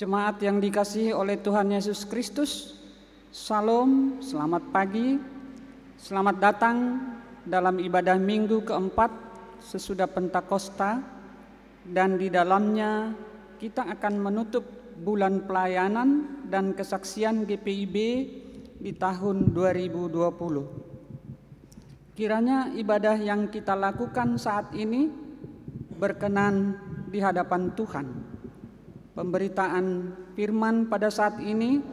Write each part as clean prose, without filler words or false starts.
Jemaat yang dikasihi oleh Tuhan Yesus Kristus, Salam, selamat pagi, selamat datang dalam ibadah minggu keempat sesudah Pentakosta, dan di dalamnya kita akan menutup bulan pelayanan dan kesaksian GPIB di tahun 2020. Kiranya ibadah yang kita lakukan saat ini berkenan di hadapan Tuhan. Pemberitaan firman pada saat ini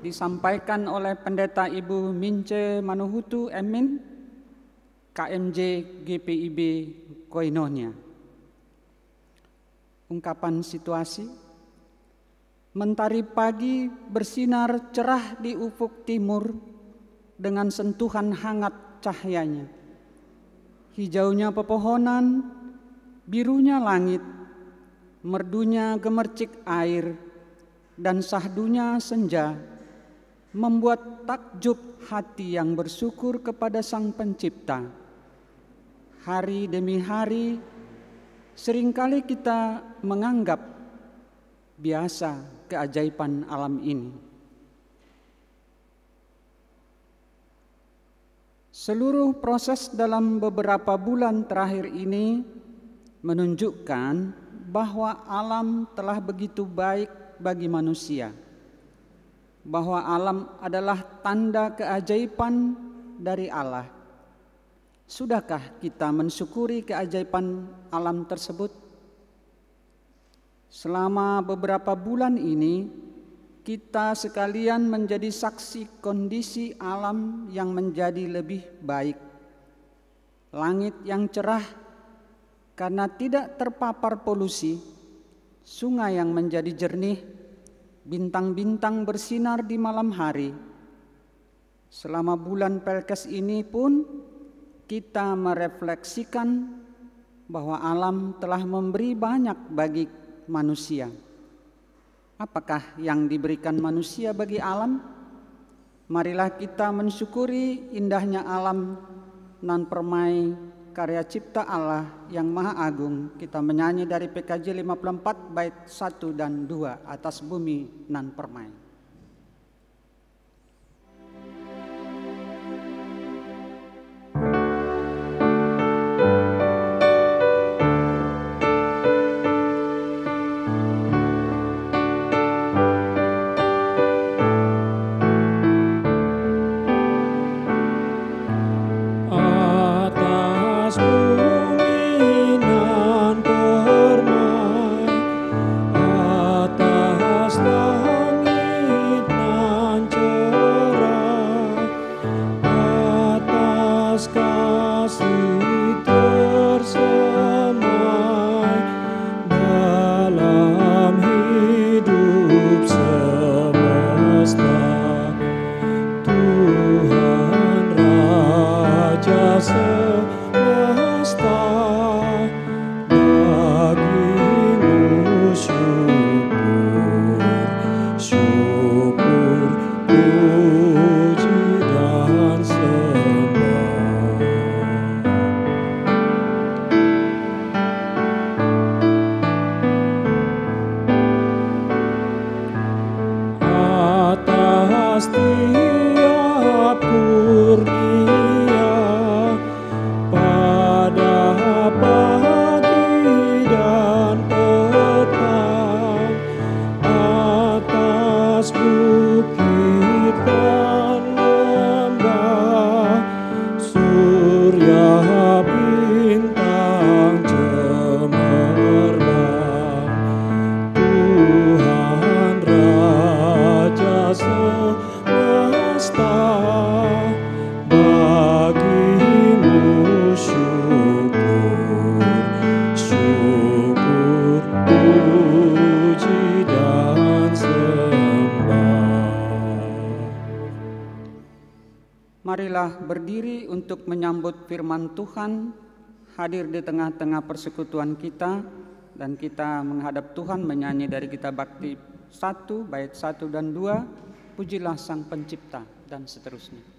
disampaikan oleh Pendeta Ibu Mince Manuhutu Emin, KMJ GPIB Koinonia. Ungkapan situasi: mentari pagi bersinar cerah di ufuk timur dengan sentuhan hangat cahayanya. Hijaunya pepohonan, birunya langit, merdunya gemercik air, dan sahdunya senja membuat takjub hati yang bersyukur kepada Sang Pencipta. Hari demi hari seringkali kita menganggap biasa keajaiban alam ini. Seluruh proses dalam beberapa bulan terakhir ini menunjukkan bahwa alam telah begitu baik bagi manusia, bahwa alam adalah tanda keajaiban dari Allah. Sudahkah kita mensyukuri keajaiban alam tersebut? Selama beberapa bulan ini, kita sekalian menjadi saksi kondisi alam yang menjadi lebih baik. Langit yang cerah karena tidak terpapar polusi, sungai yang menjadi jernih, bintang-bintang bersinar di malam hari. Selama bulan Pelkes ini pun kita merefleksikan bahwa alam telah memberi banyak bagi manusia. Apakah yang diberikan manusia bagi alam? Marilah kita mensyukuri indahnya alam nan permai karya cipta Allah yang Maha Agung. Kita menyanyi dari PKJ 54 bait 1 dan 2, atas bumi nan permai. Marilah berdiri untuk menyambut firman Tuhan hadir di tengah-tengah persekutuan kita, dan kita menghadap Tuhan menyanyi dari kitab Bakti 1 bait 1 dan 2, Pujilah Sang Pencipta, dan seterusnya.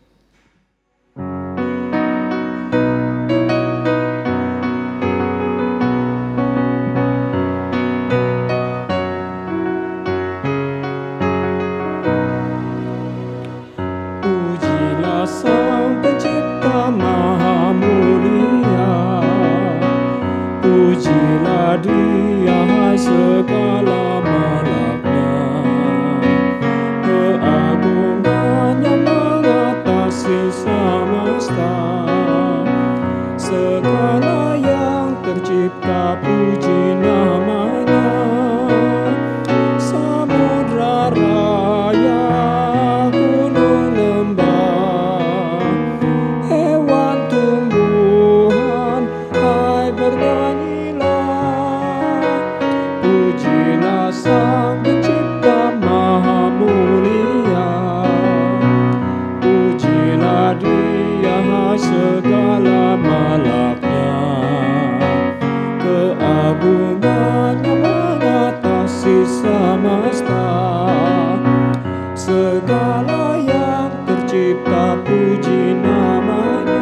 segala malaknya. Keagungannya mengatasi semesta. Segala yang tercipta puji namanya. Samudra raya, gunung lembah, hewan tumbuhan, hai bernyanyilah. Pujilah Sang Pencipta Maha Mulia. Pujilah Dia segala malaknya. Keagungannya mengatasi semesta. Segala yang tercipta puji namanya.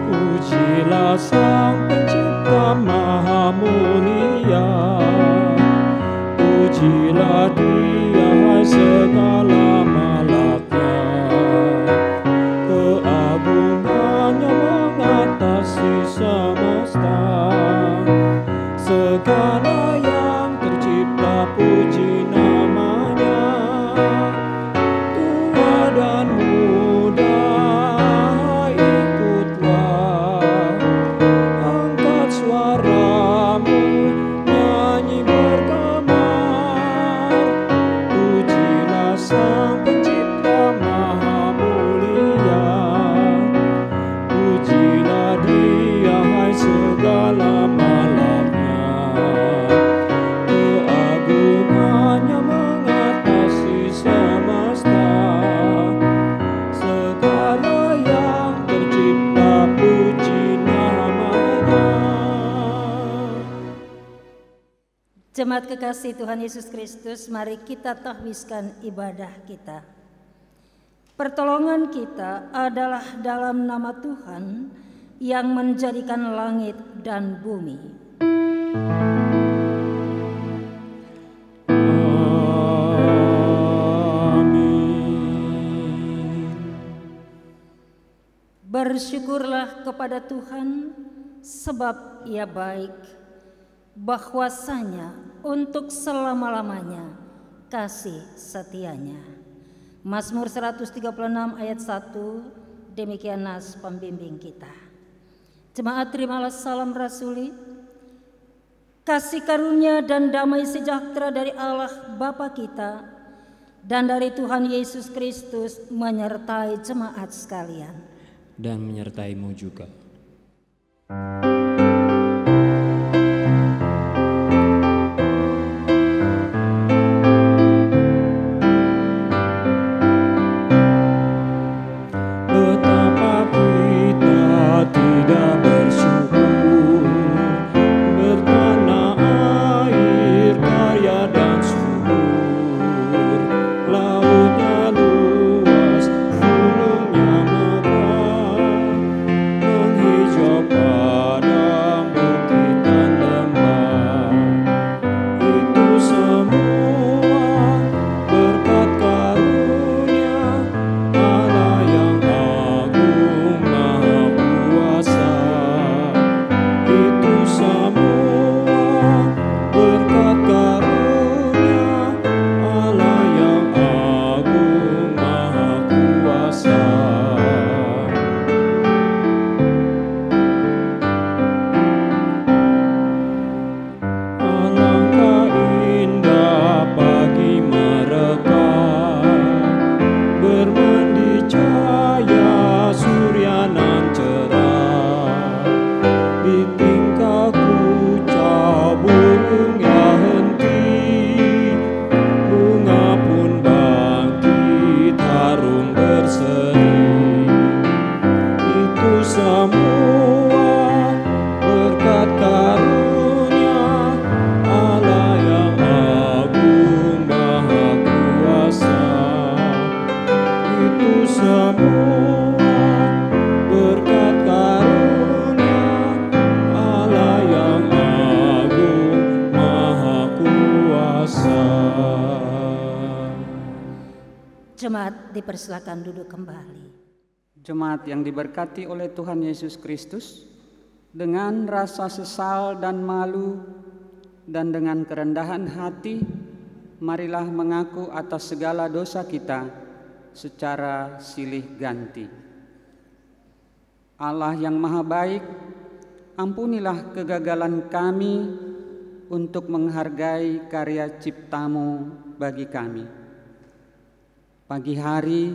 Pujilah Sang Pencipta Maha Mulia. Pujilah Dia segala malaknya. Keagungannya mengatasi semesta. Segala yang tercipta puji namanya. Tua dan muda ikutlah, angkat suaramu, nyanyi bergema. Pujilah Sang Pencipta Maha Mulia. Pujilah Dia segala malaknya. Keagungannya mengatasi semesta. Segala yang tercipta puji namanya. Jemaat kekasih Tuhan Yesus Kristus, mari kita tahbiskan ibadah kita. Pertolongan kita adalah dalam nama Tuhan yang menjadikan langit dan bumi. Amin. Bersyukurlah kepada Tuhan sebab Ia baik, bahwasanya untuk selama-lamanya kasih setianya. Mazmur 136 ayat 1, demikian nas pembimbing kita. Jemaat, terimalah salam rasuli. Kasih karunia dan damai sejahtera dari Allah Bapa kita dan dari Tuhan Yesus Kristus menyertai jemaat sekalian. Dan menyertaimu juga. Betapa kita tidak bersyukur, bertanah air kaya dan subur, lautnya luas, gunungnya megah, menghijau Jemaat dipersilakan duduk kembali. Jemaat yang diberkati oleh Tuhan Yesus Kristus, dengan rasa sesal dan malu dan dengan kerendahan hati, marilah mengaku atas segala dosa kita secara silih ganti. Allah yang Maha Baik, ampunilah kegagalan kami untuk menghargai karya cipta-Mu bagi kami. Pagi hari,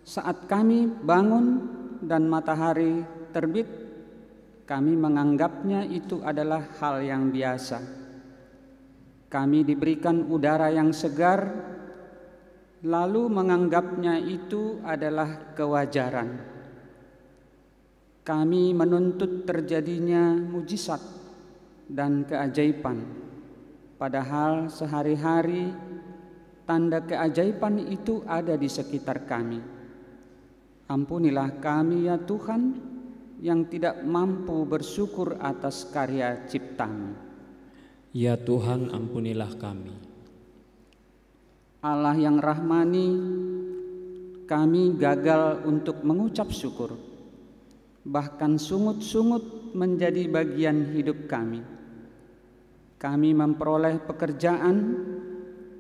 saat kami bangun dan matahari terbit, kami menganggapnya itu adalah hal yang biasa. Kami diberikan udara yang segar, lalu menganggapnya itu adalah kewajaran. Kami menuntut terjadinya mujizat dan keajaiban, padahal sehari-hari tanda keajaiban itu ada di sekitar kami. Ampunilah kami ya Tuhan, yang tidak mampu bersyukur atas karya cipta-Mu. Ya Tuhan, ampunilah kami. Allah yang rahmani, kami gagal untuk mengucap syukur. Bahkan sungut-sungut menjadi bagian hidup kami. Kami memperoleh pekerjaan,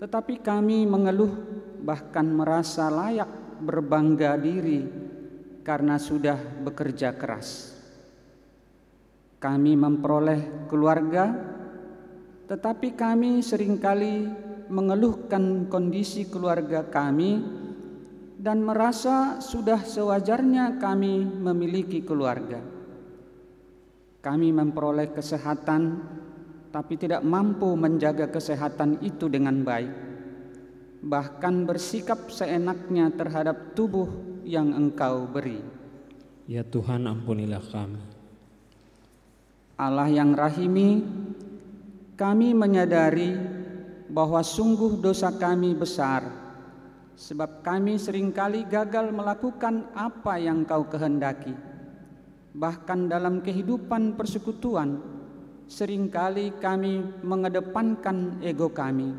tetapi kami mengeluh, bahkan merasa layak berbangga diri karena sudah bekerja keras. Kami memperoleh keluarga, tetapi kami seringkali mengeluhkan kondisi keluarga kami dan merasa sudah sewajarnya kami memiliki keluarga. Kami memperoleh kesehatan, tapi tidak mampu menjaga kesehatan itu dengan baik, bahkan bersikap seenaknya terhadap tubuh yang Engkau beri. Ya Tuhan, ampunilah kami. Allah yang rahimi, kami menyadari bahwa sungguh dosa kami besar, sebab kami seringkali gagal melakukan apa yang Kau kehendaki. Bahkan dalam kehidupan persekutuan, seringkali kami mengedepankan ego kami.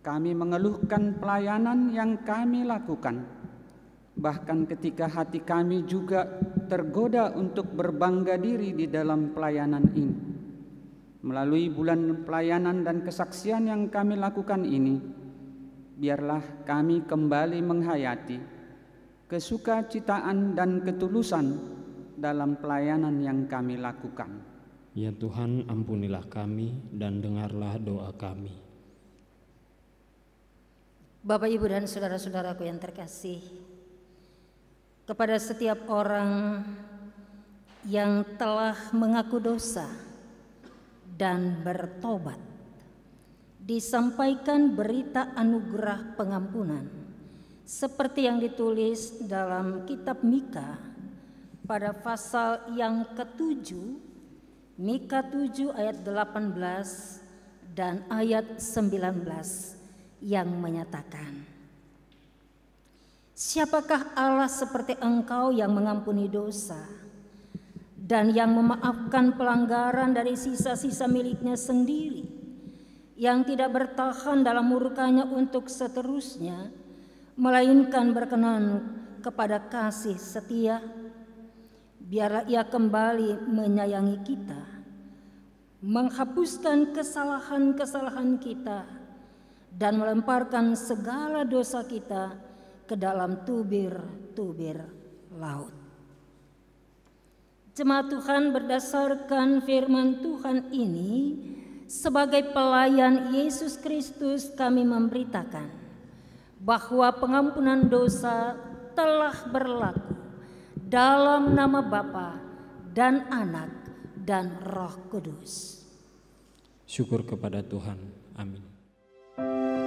Kami mengeluhkan pelayanan yang kami lakukan. Bahkan ketika hati kami juga tergoda untuk berbangga diri di dalam pelayanan ini. Melalui bulan pelayanan dan kesaksian yang kami lakukan ini, biarlah kami kembali menghayati kesukacitaan dan ketulusan dalam pelayanan yang kami lakukan. Ya Tuhan, ampunilah kami dan dengarlah doa kami. Bapak, Ibu, dan saudara-saudaraku yang terkasih, kepada setiap orang yang telah mengaku dosa dan bertobat, disampaikan berita anugerah pengampunan seperti yang ditulis dalam kitab Mika pada pasal yang ke-7, Mika 7 ayat 18 dan ayat 19 yang menyatakan, siapakah Allah seperti Engkau yang mengampuni dosa dan yang memaafkan pelanggaran dari sisa-sisa miliknya sendiri, yang tidak bertahan dalam murkanya untuk seterusnya, melainkan berkenan kepada kasih setia. Biarlah Ia kembali menyayangi kita, menghapuskan kesalahan-kesalahan kita, dan melemparkan segala dosa kita ke dalam tubir-tubir laut. Jemaat Tuhan, berdasarkan firman Tuhan ini, sebagai pelayan Yesus Kristus kami memberitakan bahwa pengampunan dosa telah berlaku dalam nama Bapa dan Anak dan Roh Kudus. Syukur kepada Tuhan. Amin. Engkau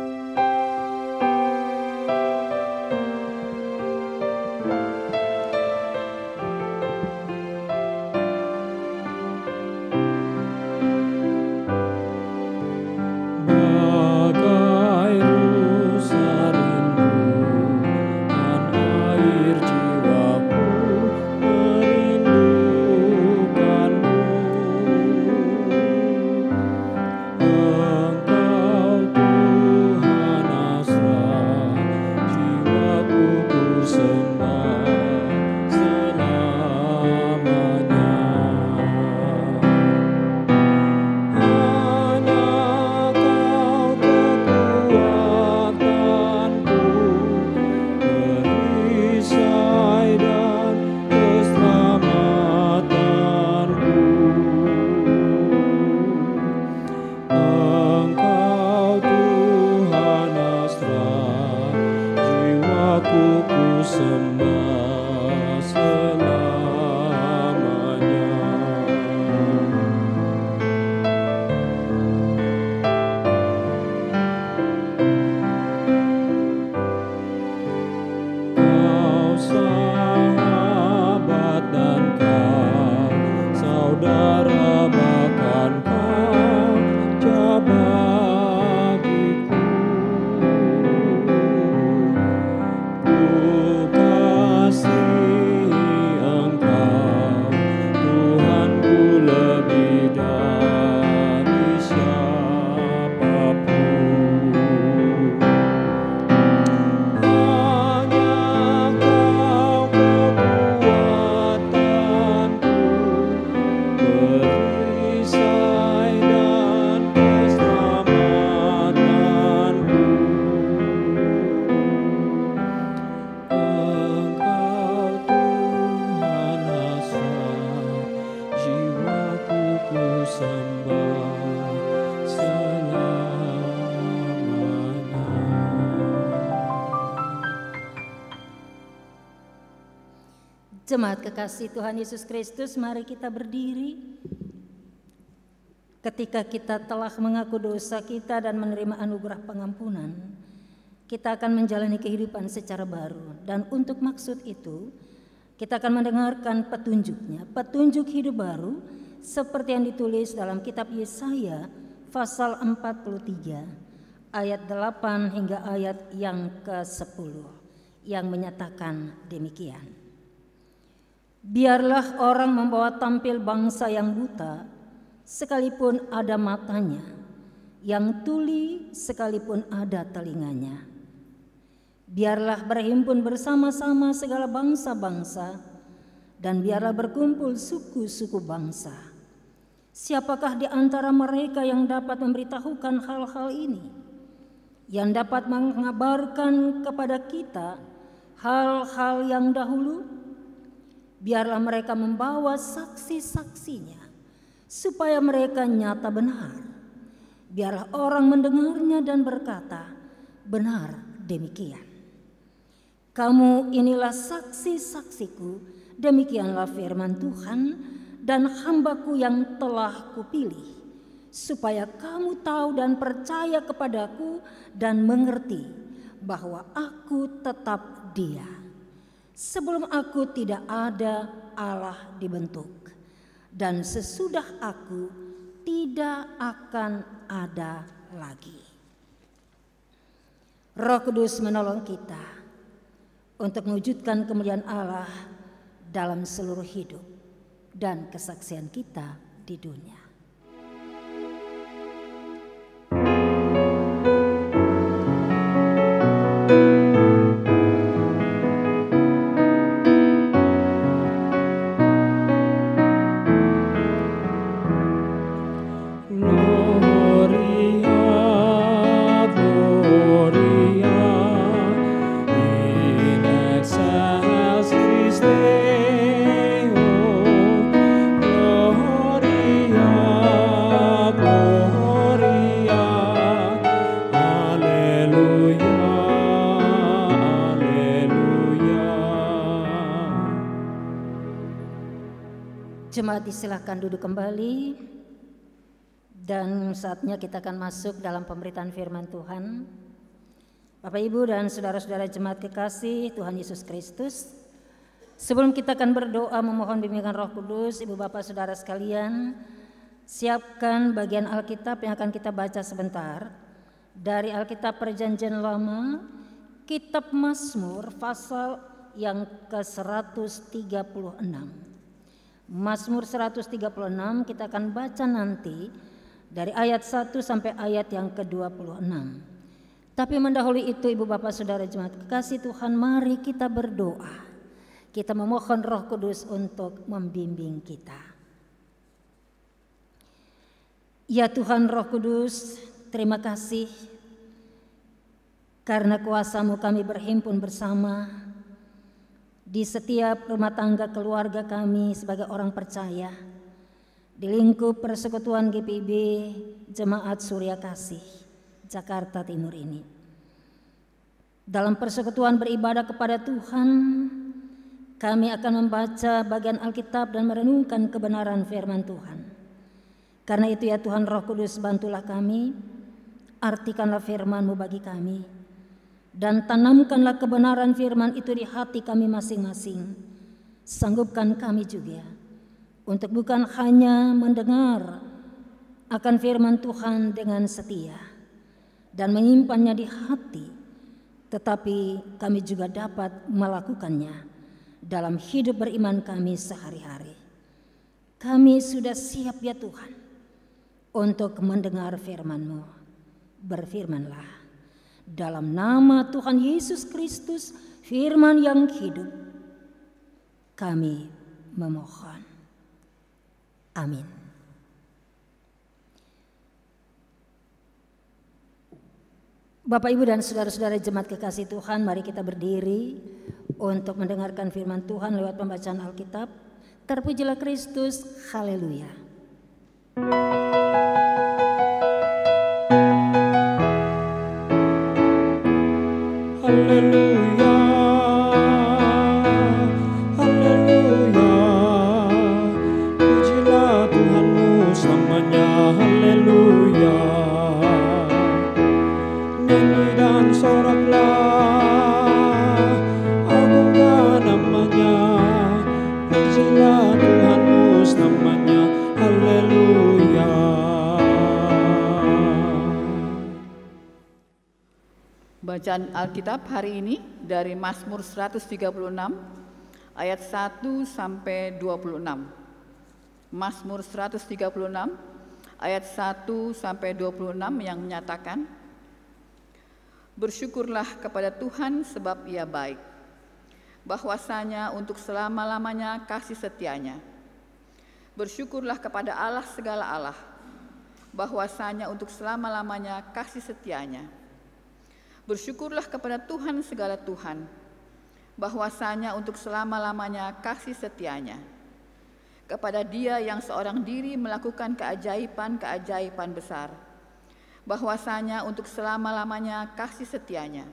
perisai dan keselamatanku. Engkau Tuhan asal, jiwaku ku sembah selamanya. Jemaat kekasih Tuhan Yesus Kristus, mari kita berdiri. Ketika kita telah mengaku dosa kita dan menerima anugerah pengampunan, kita akan menjalani kehidupan secara baru. Dan untuk maksud itu, kita akan mendengarkan petunjuknya, petunjuk hidup baru seperti yang ditulis dalam kitab Yesaya pasal 43 ayat 8 hingga ayat yang ke-10 yang menyatakan demikian. Biarlah orang membawa tampil bangsa yang buta, sekalipun ada matanya, yang tuli sekalipun ada telinganya. Biarlah berhimpun bersama-sama segala bangsa-bangsa, dan biarlah berkumpul suku-suku bangsa. Siapakah di antara mereka yang dapat memberitahukan hal-hal ini? Yang dapat mengabarkan kepada kita hal-hal yang dahulu? Biarlah mereka membawa saksi-saksinya, supaya mereka nyata benar. Biarlah orang mendengarnya dan berkata, benar demikian. Kamu inilah saksi-saksiku, demikianlah firman Tuhan, dan hambaku yang telah kupilih, supaya kamu tahu dan percaya kepadaku dan mengerti bahwa aku tetap Dia. Sebelum aku tidak ada, Allah dibentuk, dan sesudah aku tidak akan ada lagi. Roh Kudus menolong kita untuk mewujudkan kemuliaan Allah dalam seluruh hidup dan kesaksian kita di dunia. Jemaat disilahkan duduk kembali, dan saatnya kita akan masuk dalam pemberitaan firman Tuhan. Bapak, Ibu, dan saudara-saudara jemaat kekasih Tuhan Yesus Kristus, sebelum kita akan berdoa memohon bimbingan Roh Kudus, Ibu Bapak Saudara sekalian, siapkan bagian Alkitab yang akan kita baca sebentar dari Alkitab Perjanjian Lama, Kitab Mazmur pasal yang ke-136. Mazmur 136 kita akan baca nanti dari ayat 1 sampai ayat yang ke-26. Tapi mendahului itu, Ibu Bapak Saudara jemaat kekasih Tuhan, mari kita berdoa. Kita memohon Roh Kudus untuk membimbing kita. Ya Tuhan Roh Kudus, terima kasih karena kuasa-Mu kami berhimpun bersama di setiap rumah tangga keluarga kami sebagai orang percaya, di lingkup persekutuan GPIB Jemaat Surya Kasih Jakarta Timur ini. Dalam persekutuan beribadah kepada Tuhan, kami akan membaca bagian Alkitab dan merenungkan kebenaran firman Tuhan. Karena itu ya Tuhan Roh Kudus, bantulah kami, artikanlah firman-Mu bagi kami, dan tanamkanlah kebenaran firman itu di hati kami masing-masing. Sanggupkan kami juga untuk bukan hanya mendengar akan firman Tuhan dengan setia dan menyimpannya di hati, tetapi kami juga dapat melakukannya dalam hidup beriman kami sehari-hari. Kami sudah siap ya Tuhan untuk mendengar firman-Mu. Berfirmanlah. Dalam nama Tuhan Yesus Kristus, firman yang hidup, kami memohon. Amin. Bapak, Ibu, dan saudara-saudara jemaat kekasih Tuhan, mari kita berdiri untuk mendengarkan firman Tuhan lewat pembacaan Alkitab. Terpujilah Kristus, haleluya. Haleluya, haleluya, pujilah Tuhanmu selamanya, haleluya. Nyanyi dan soraklah, agungkan namanya, pujilah Tuhanmu selamanya, haleluya. Bacaan Alkitab hari ini dari Mazmur 136 ayat 1 sampai 26. Mazmur 136 ayat 1 sampai 26 yang menyatakan, bersyukurlah kepada Tuhan sebab Ia baik, bahwasanya untuk selama-lamanya kasih setianya. Bersyukurlah kepada Allah segala Allah, bahwasanya untuk selama-lamanya kasih setianya. Bersyukurlah kepada Tuhan segala Tuhan, bahwasanya untuk selama-lamanya kasih setianya. Kepada Dia yang seorang diri melakukan keajaiban-keajaiban besar, bahwasanya untuk selama-lamanya kasih setianya.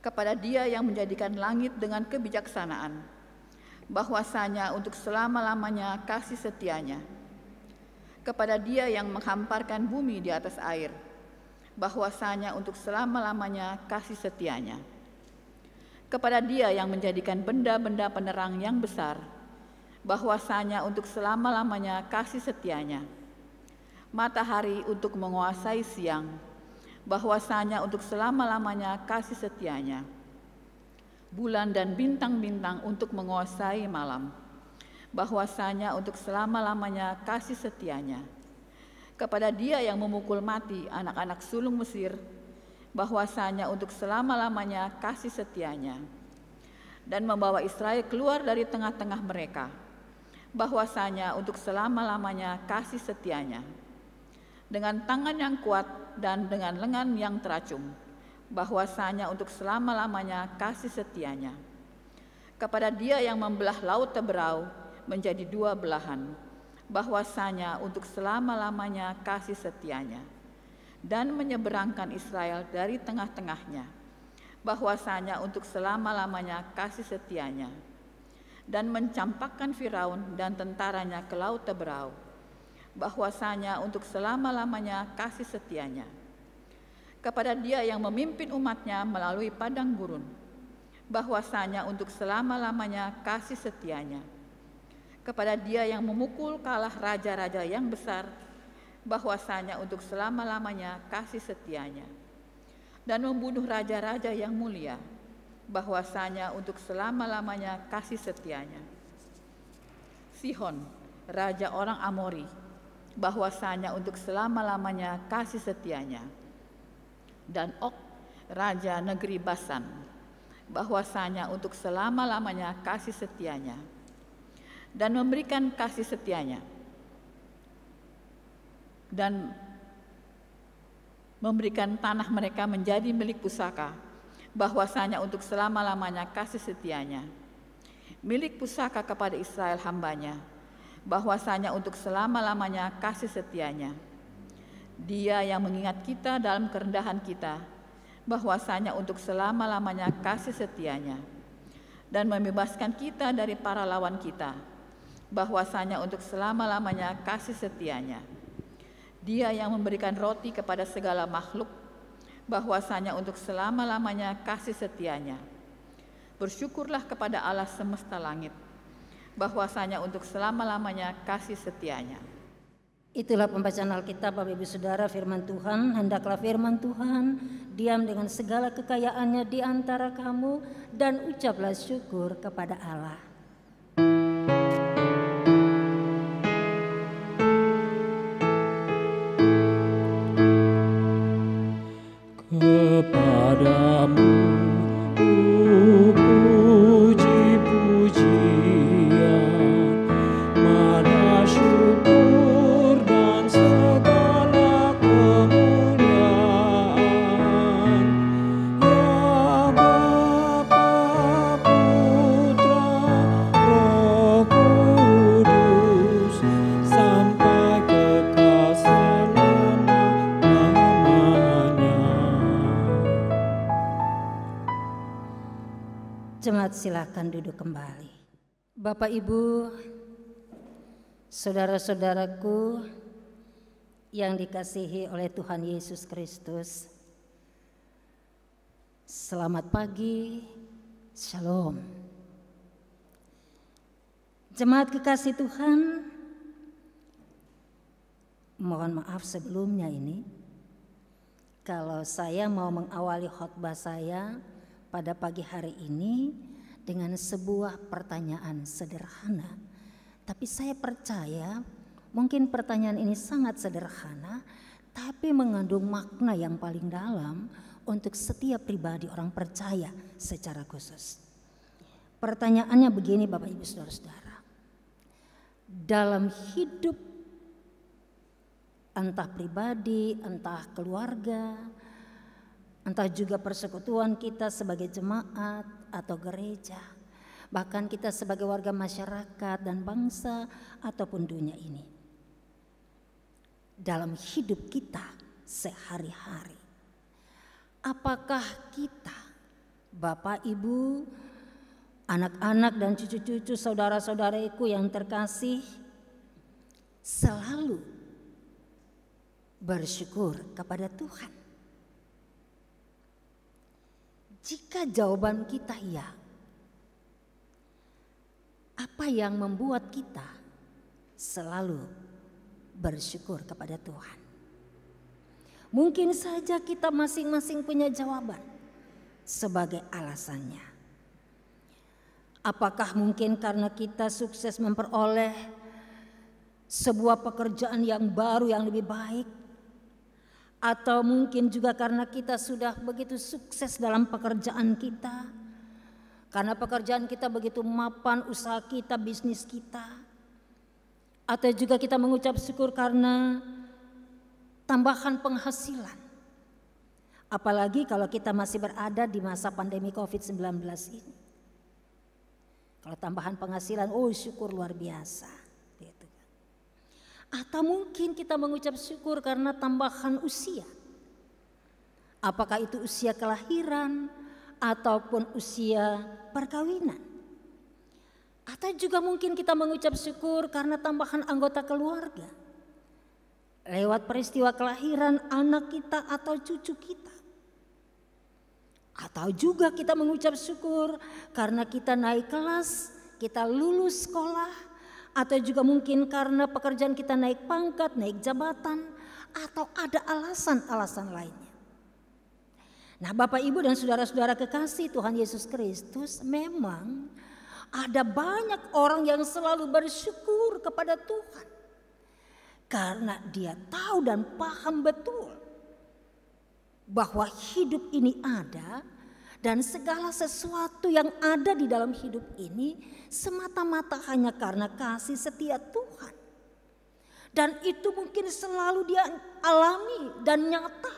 Kepada Dia yang menjadikan langit dengan kebijaksanaan, bahwasanya untuk selama-lamanya kasih setianya. Kepada Dia yang menghamparkan bumi di atas air, bahwasanya untuk selama-lamanya kasih setianya. Kepada Dia yang menjadikan benda-benda penerang yang besar, bahwasanya untuk selama-lamanya kasih setianya. Matahari untuk menguasai siang, bahwasanya untuk selama-lamanya kasih setianya. Bulan dan bintang-bintang untuk menguasai malam, bahwasanya untuk selama-lamanya kasih setianya. Kepada Dia yang memukul mati anak-anak sulung Mesir, bahwasanya untuk selama-lamanya kasih setianya. Dan membawa Israel keluar dari tengah-tengah mereka, bahwasanya untuk selama-lamanya kasih setianya. Dengan tangan yang kuat dan dengan lengan yang teracung, bahwasanya untuk selama-lamanya kasih setianya. Kepada Dia yang membelah laut Teberau menjadi dua belahan, bahwasanya untuk selama-lamanya kasih setianya, dan menyeberangkan Israel dari tengah-tengahnya, bahwasanya untuk selama-lamanya kasih setianya, dan mencampakkan Firaun dan tentaranya ke laut Teberau, bahwasanya untuk selama-lamanya kasih setianya. Kepada Dia yang memimpin umatnya melalui padang gurun, bahwasanya untuk selama-lamanya kasih setianya. Kepada Dia yang memukul kalah raja-raja yang besar, bahwasanya untuk selama-lamanya kasih setianya. Dan membunuh raja-raja yang mulia, bahwasanya untuk selama-lamanya kasih setianya. Sihon, raja orang Amori, bahwasanya untuk selama-lamanya kasih setianya. Dan Og, raja negeri Basan, bahwasanya untuk selama-lamanya kasih setianya. Dan memberikan kasih setianya, dan memberikan tanah mereka menjadi milik pusaka, bahwasanya untuk selama-lamanya kasih setianya. Milik pusaka kepada Israel hambanya, bahwasanya untuk selama-lamanya kasih setianya. Dia yang mengingat kita dalam kerendahan kita, bahwasanya untuk selama-lamanya kasih setianya. Dan membebaskan kita dari para lawan kita, bahwasanya untuk selama-lamanya kasih setianya. Dia yang memberikan roti kepada segala makhluk, bahwasanya untuk selama-lamanya kasih setianya. Bersyukurlah kepada Allah semesta langit, bahwasanya untuk selama-lamanya kasih setianya. Itulah pembacaan Alkitab, Bapak Ibu Saudara. Firman Tuhan, hendaklah firman Tuhan diam dengan segala kekayaannya di antara kamu, dan ucaplah syukur kepada Allah. Kepadamu puji-pujian, mana syukur dan segala kemuliaan. Jemaat silakan duduk kembali. Bapak Ibu, saudara-saudaraku yang dikasihi oleh Tuhan Yesus Kristus, selamat pagi, shalom. Jemaat kekasih Tuhan, mohon maaf sebelumnya ini, kalau saya mau mengawali khotbah saya pada pagi hari ini dengan sebuah pertanyaan sederhana. Tapi saya percaya mungkin pertanyaan ini sangat sederhana, tapi mengandung makna yang paling dalam untuk setiap pribadi orang percaya secara khusus. Pertanyaannya begini Bapak Ibu Saudara-saudara. Dalam hidup entah pribadi, entah keluarga, entah juga persekutuan kita sebagai jemaat atau gereja, bahkan kita sebagai warga masyarakat dan bangsa ataupun dunia ini. Dalam hidup kita sehari-hari, apakah kita, Bapak, Ibu, anak-anak dan cucu-cucu saudara-saudaraku yang terkasih, selalu bersyukur kepada Tuhan? Jika jawaban kita ya, apa yang membuat kita selalu bersyukur kepada Tuhan? Mungkin saja kita masing-masing punya jawaban sebagai alasannya. Apakah mungkin karena kita sukses memperoleh sebuah pekerjaan yang baru yang lebih baik? Atau mungkin juga karena kita sudah begitu sukses dalam pekerjaan kita, karena pekerjaan kita begitu mapan, usaha kita, bisnis kita. Atau juga kita mengucap syukur karena tambahan penghasilan. Apalagi kalau kita masih berada di masa pandemi COVID-19 ini. Kalau tambahan penghasilan, oh syukur luar biasa. Atau mungkin kita mengucap syukur karena tambahan usia. Apakah itu usia kelahiran ataupun usia perkawinan. Atau juga mungkin kita mengucap syukur karena tambahan anggota keluarga. Lewat peristiwa kelahiran anak kita atau cucu kita. Atau juga kita mengucap syukur karena kita naik kelas, kita lulus sekolah. Atau juga mungkin karena pekerjaan kita naik pangkat, naik jabatan, atau ada alasan-alasan lainnya. Nah Bapak Ibu dan saudara-saudara kekasih Tuhan Yesus Kristus, memang ada banyak orang yang selalu bersyukur kepada Tuhan. Karena dia tahu dan paham betul bahwa hidup ini ada. Dan segala sesuatu yang ada di dalam hidup ini semata-mata hanya karena kasih setia Tuhan. Dan itu mungkin selalu dia alami dan nyata.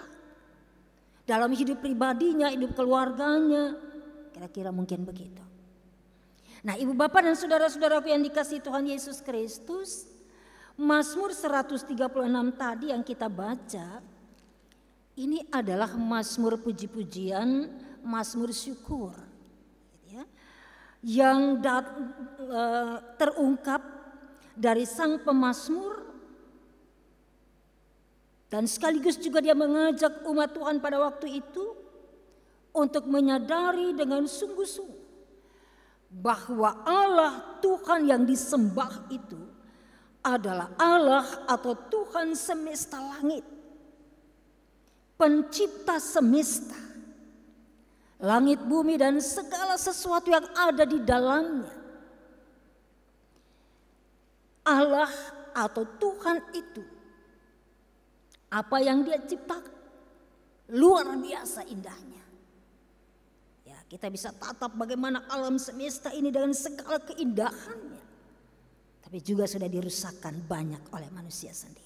Dalam hidup pribadinya, hidup keluarganya. Kira-kira mungkin begitu. Nah ibu bapak dan saudara-saudaraku yang dikasihi Tuhan Yesus Kristus. Mazmur 136 tadi yang kita baca. Ini adalah mazmur puji-pujian, mazmur syukur ya, yang terungkap dari sang pemazmur dan sekaligus juga dia mengajak umat Tuhan pada waktu itu untuk menyadari dengan sungguh-sungguh bahwa Allah Tuhan yang disembah itu adalah Allah atau Tuhan semesta langit, pencipta semesta, langit, bumi, dan segala sesuatu yang ada di dalamnya. Allah atau Tuhan itu, apa yang dia ciptakan, luar biasa indahnya. Ya, kita bisa tatap bagaimana alam semesta ini dengan segala keindahannya. Tapi juga sudah dirusakkan banyak oleh manusia sendiri.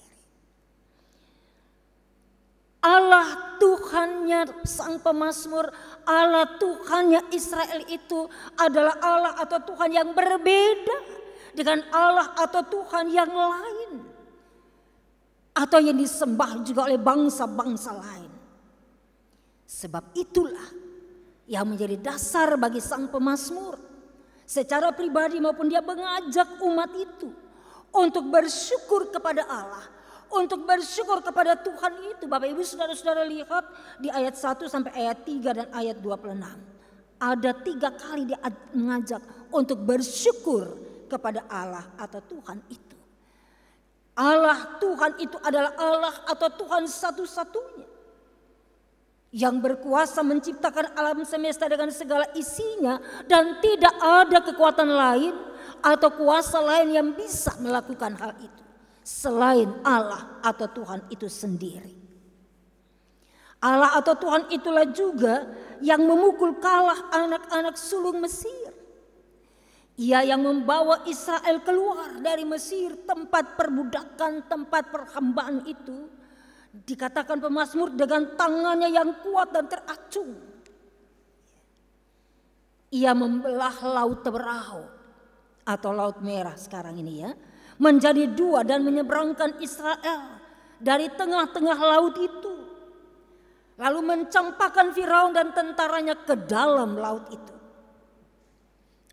Allah Tuhannya sang pemazmur, Allah Tuhannya Israel itu adalah Allah atau Tuhan yang berbeda dengan Allah atau Tuhan yang lain. Atau yang disembah juga oleh bangsa-bangsa lain. Sebab itulah yang menjadi dasar bagi sang pemazmur. Secara pribadi maupun dia mengajak umat itu untuk bersyukur kepada Allah, untuk bersyukur kepada Tuhan itu. Bapak Ibu Saudara-saudara lihat di ayat 1 sampai ayat 3 dan ayat 26. Ada 3 kali dia mengajak untuk bersyukur kepada Allah atau Tuhan itu. Allah Tuhan itu adalah Allah atau Tuhan satu-satunya yang berkuasa menciptakan alam semesta dengan segala isinya, dan tidak ada kekuatan lain atau kuasa lain yang bisa melakukan hal itu selain Allah atau Tuhan itu sendiri. Allah atau Tuhan itulah juga yang memukul kalah anak-anak sulung Mesir. Ia yang membawa Israel keluar dari Mesir, tempat perbudakan, tempat perhambaan itu. Dikatakan pemazmur dengan tangannya yang kuat dan teracung. Ia membelah laut Teberau atau laut merah sekarang ini ya, menjadi 2 dan menyeberangkan Israel dari tengah-tengah laut itu. Lalu mencampakkan Firaun dan tentaranya ke dalam laut itu.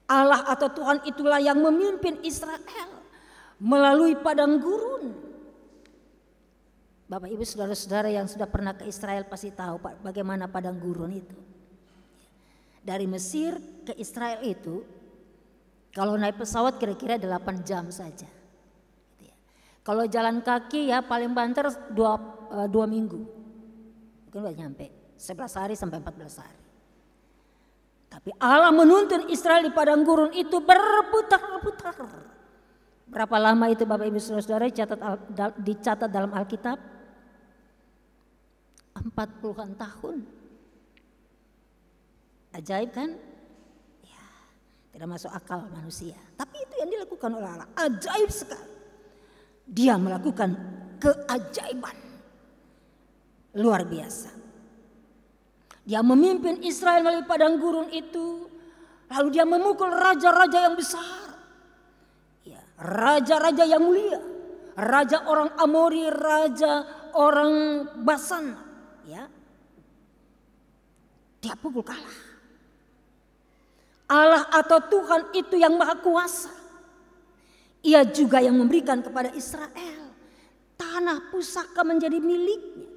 Allah atau Tuhan itulah yang memimpin Israel melalui padang gurun. Bapak Ibu Saudara-saudara yang sudah pernah ke Israel pasti tahu bagaimana padang gurun itu. Dari Mesir ke Israel itu kalau naik pesawat kira-kira 8 jam saja. Kalau jalan kaki ya paling banter 2 minggu. Mungkin udah nyampe 11 hari sampai 14 hari. Tapi Allah menuntun Israel di padang gurun itu berputar-putar. Berapa lama itu Bapak Ibu Saudara-saudara dicatat dalam Alkitab? 40-an tahun. Ajaib kan? Ya, tidak masuk akal manusia. Tapi itu yang dilakukan oleh Allah. Ajaib sekali. Dia melakukan keajaiban. Luar biasa. Dia memimpin Israel melalui padang gurun itu. Lalu dia memukul raja-raja yang besar. Ya, raja-raja yang mulia. Raja orang Amori, raja orang Basan. Ya, dia pukul kalah. Allah atau Tuhan itu yang maha kuasa. Ia juga yang memberikan kepada Israel tanah pusaka menjadi miliknya.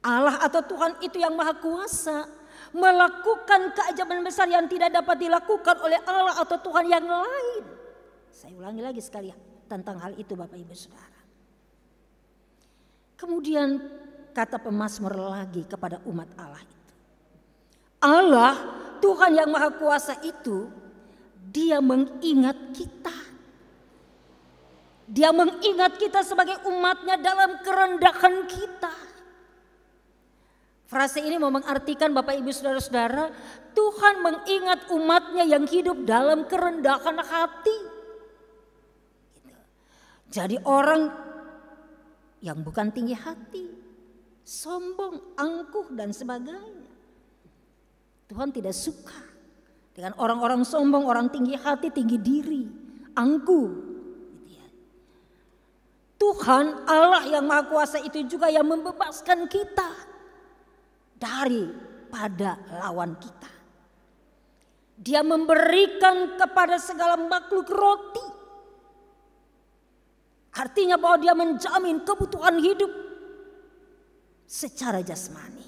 Allah atau Tuhan itu yang maha kuasa melakukan keajaiban besar yang tidak dapat dilakukan oleh Allah atau Tuhan yang lain. Saya ulangi lagi sekali tentang hal itu Bapak Ibu Saudara. Kemudian kata pemazmur lagi kepada umat Allah itu. Allah, Tuhan yang maha kuasa itu, dia mengingat kita. Dia mengingat kita sebagai umatnya dalam kerendahan kita. Frase ini mau mengartikan Bapak Ibu Saudara-saudara, Tuhan mengingat umatnya yang hidup dalam kerendahan hati. Jadi orang yang bukan tinggi hati, sombong, angkuh dan sebagainya. Tuhan tidak suka dengan orang-orang sombong, orang tinggi hati, tinggi diri, angkuh. Tuhan Allah yang maha kuasa itu juga yang membebaskan kita daripada lawan kita. Dia memberikan kepada segala makhluk roti. Artinya bahwa dia menjamin kebutuhan hidup secara jasmani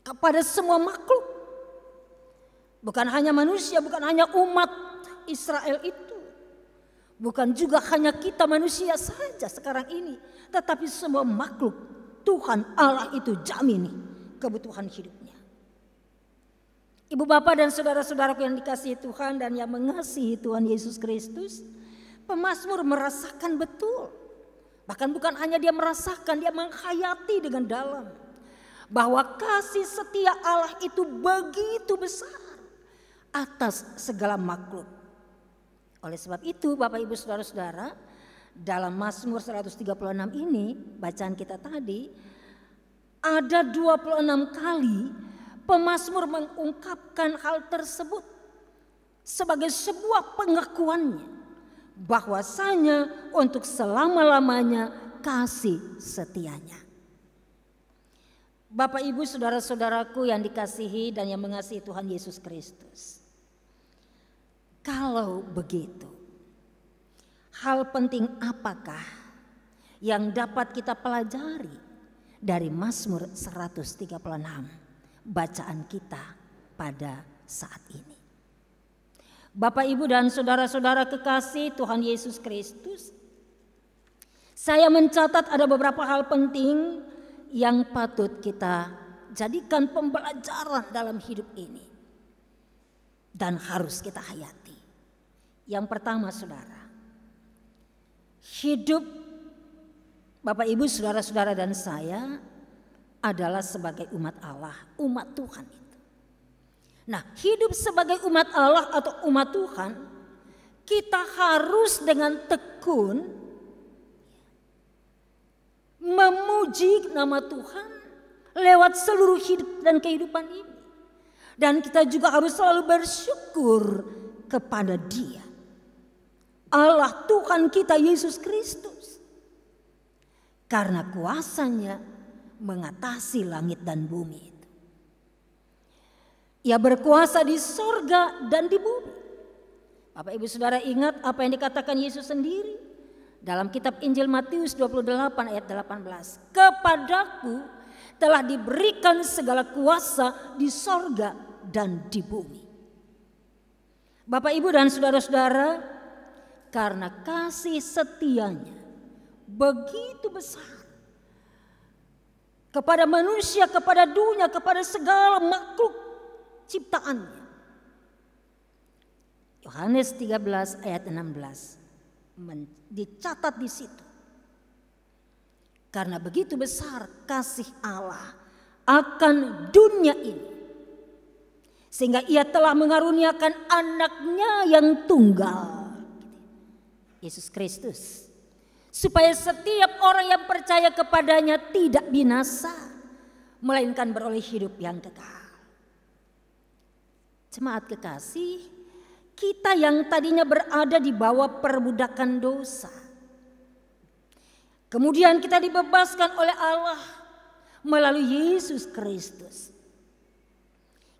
kepada semua makhluk. Bukan hanya manusia, bukan hanya umat Israel itu. Bukan juga hanya kita manusia saja sekarang ini. Tetapi semua makhluk Tuhan Allah itu jamini kebutuhan hidupnya. Ibu bapak dan saudara-saudaraku yang dikasihi Tuhan dan yang mengasihi Tuhan Yesus Kristus. Pemazmur merasakan betul. Bahkan bukan hanya dia merasakan, dia menghayati dengan dalam. Bahwa kasih setia Allah itu begitu besar atas segala makhluk. Oleh sebab itu Bapak Ibu Saudara-saudara, dalam Mazmur 136 ini, bacaan kita tadi, ada 26 kali pemazmur mengungkapkan hal tersebut sebagai sebuah pengakuannya. Bahwasanya untuk selama-lamanya kasih setianya. Bapak, Ibu, saudara-saudaraku yang dikasihi dan yang mengasihi Tuhan Yesus Kristus. Kalau begitu, hal penting apakah yang dapat kita pelajari dari Mazmur 136 bacaan kita pada saat ini? Bapak, Ibu, dan saudara-saudara kekasih Tuhan Yesus Kristus, saya mencatat ada beberapa hal penting yang patut kita jadikan pembelajaran dalam hidup ini dan harus kita hayati. Yang pertama, saudara, hidup Bapak, Ibu, saudara-saudara dan saya adalah sebagai umat Allah, umat Tuhan itu. Nah, hidup sebagai umat Allah atau umat Tuhan, kita harus dengan tekun memuji nama Tuhan lewat seluruh hidup dan kehidupan ini. Dan kita juga harus selalu bersyukur kepada Dia, Allah Tuhan kita Yesus Kristus, karena kuasanya mengatasi langit dan bumi itu. Ia berkuasa di sorga dan di bumi. Bapak, Ibu, saudara, ingat apa yang dikatakan Yesus sendiri dalam kitab Injil Matius 28 ayat 18. Kepadaku telah diberikan segala kuasa di sorga dan di bumi. Bapak, Ibu, dan saudara-saudara, karena kasih setianya begitu besar kepada manusia, kepada dunia, kepada segala makhluk ciptaannya. Yohanes 13 ayat 16 dicatat di situ. Karena begitu besar kasih Allah akan dunia ini, sehingga Ia telah mengaruniakan anaknya yang tunggal, Yesus Kristus, supaya setiap orang yang percaya kepadanya tidak binasa, melainkan beroleh hidup yang kekal. Jemaat kekasih, kita yang tadinya berada di bawah perbudakan dosa, kemudian kita dibebaskan oleh Allah melalui Yesus Kristus.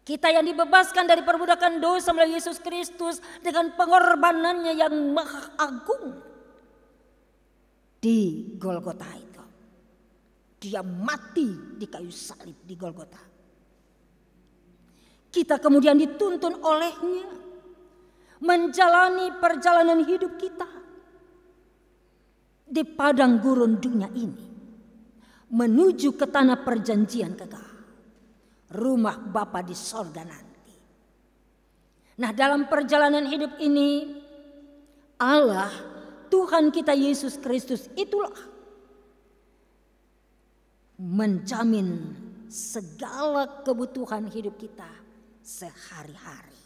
Kita yang dibebaskan dari perbudakan dosa melalui Yesus Kristus dengan pengorbanannya yang maha agung di Golgota itu. Dia mati di kayu salib di Golgota. Kita kemudian dituntun olehnya menjalani perjalanan hidup kita di padang gurun dunia ini menuju ke tanah perjanjian kekal, rumah Bapa di sorga nanti. Nah, dalam perjalanan hidup ini Allah Tuhan kita Yesus Kristus itulah menjamin segala kebutuhan hidup kita sehari-hari.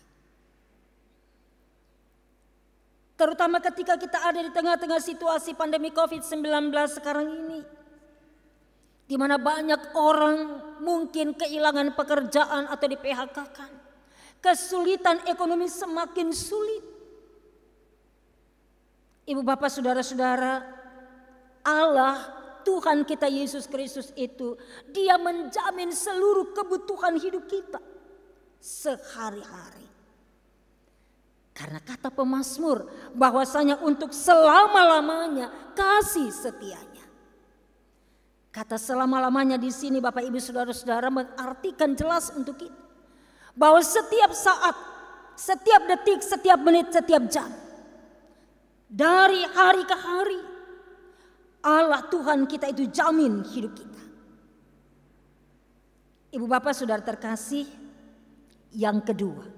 Terutama ketika kita ada di tengah-tengah situasi pandemi COVID-19 sekarang ini, di mana banyak orang mungkin kehilangan pekerjaan atau di PHK-kan. Kesulitan ekonomi semakin sulit. Ibu, bapak, saudara-saudara, Allah Tuhan kita Yesus Kristus itu, Dia menjamin seluruh kebutuhan hidup kita sehari-hari. Karena kata pemazmur bahwasanya untuk selama-lamanya kasih setianya. Kata selama-lamanya di sini Bapak Ibu Saudara-saudara mengartikan jelas untuk kita bahwa setiap saat, setiap detik, setiap menit, setiap jam, dari hari ke hari, Allah Tuhan kita itu jamin hidup kita. Ibu bapak saudara terkasih, yang kedua,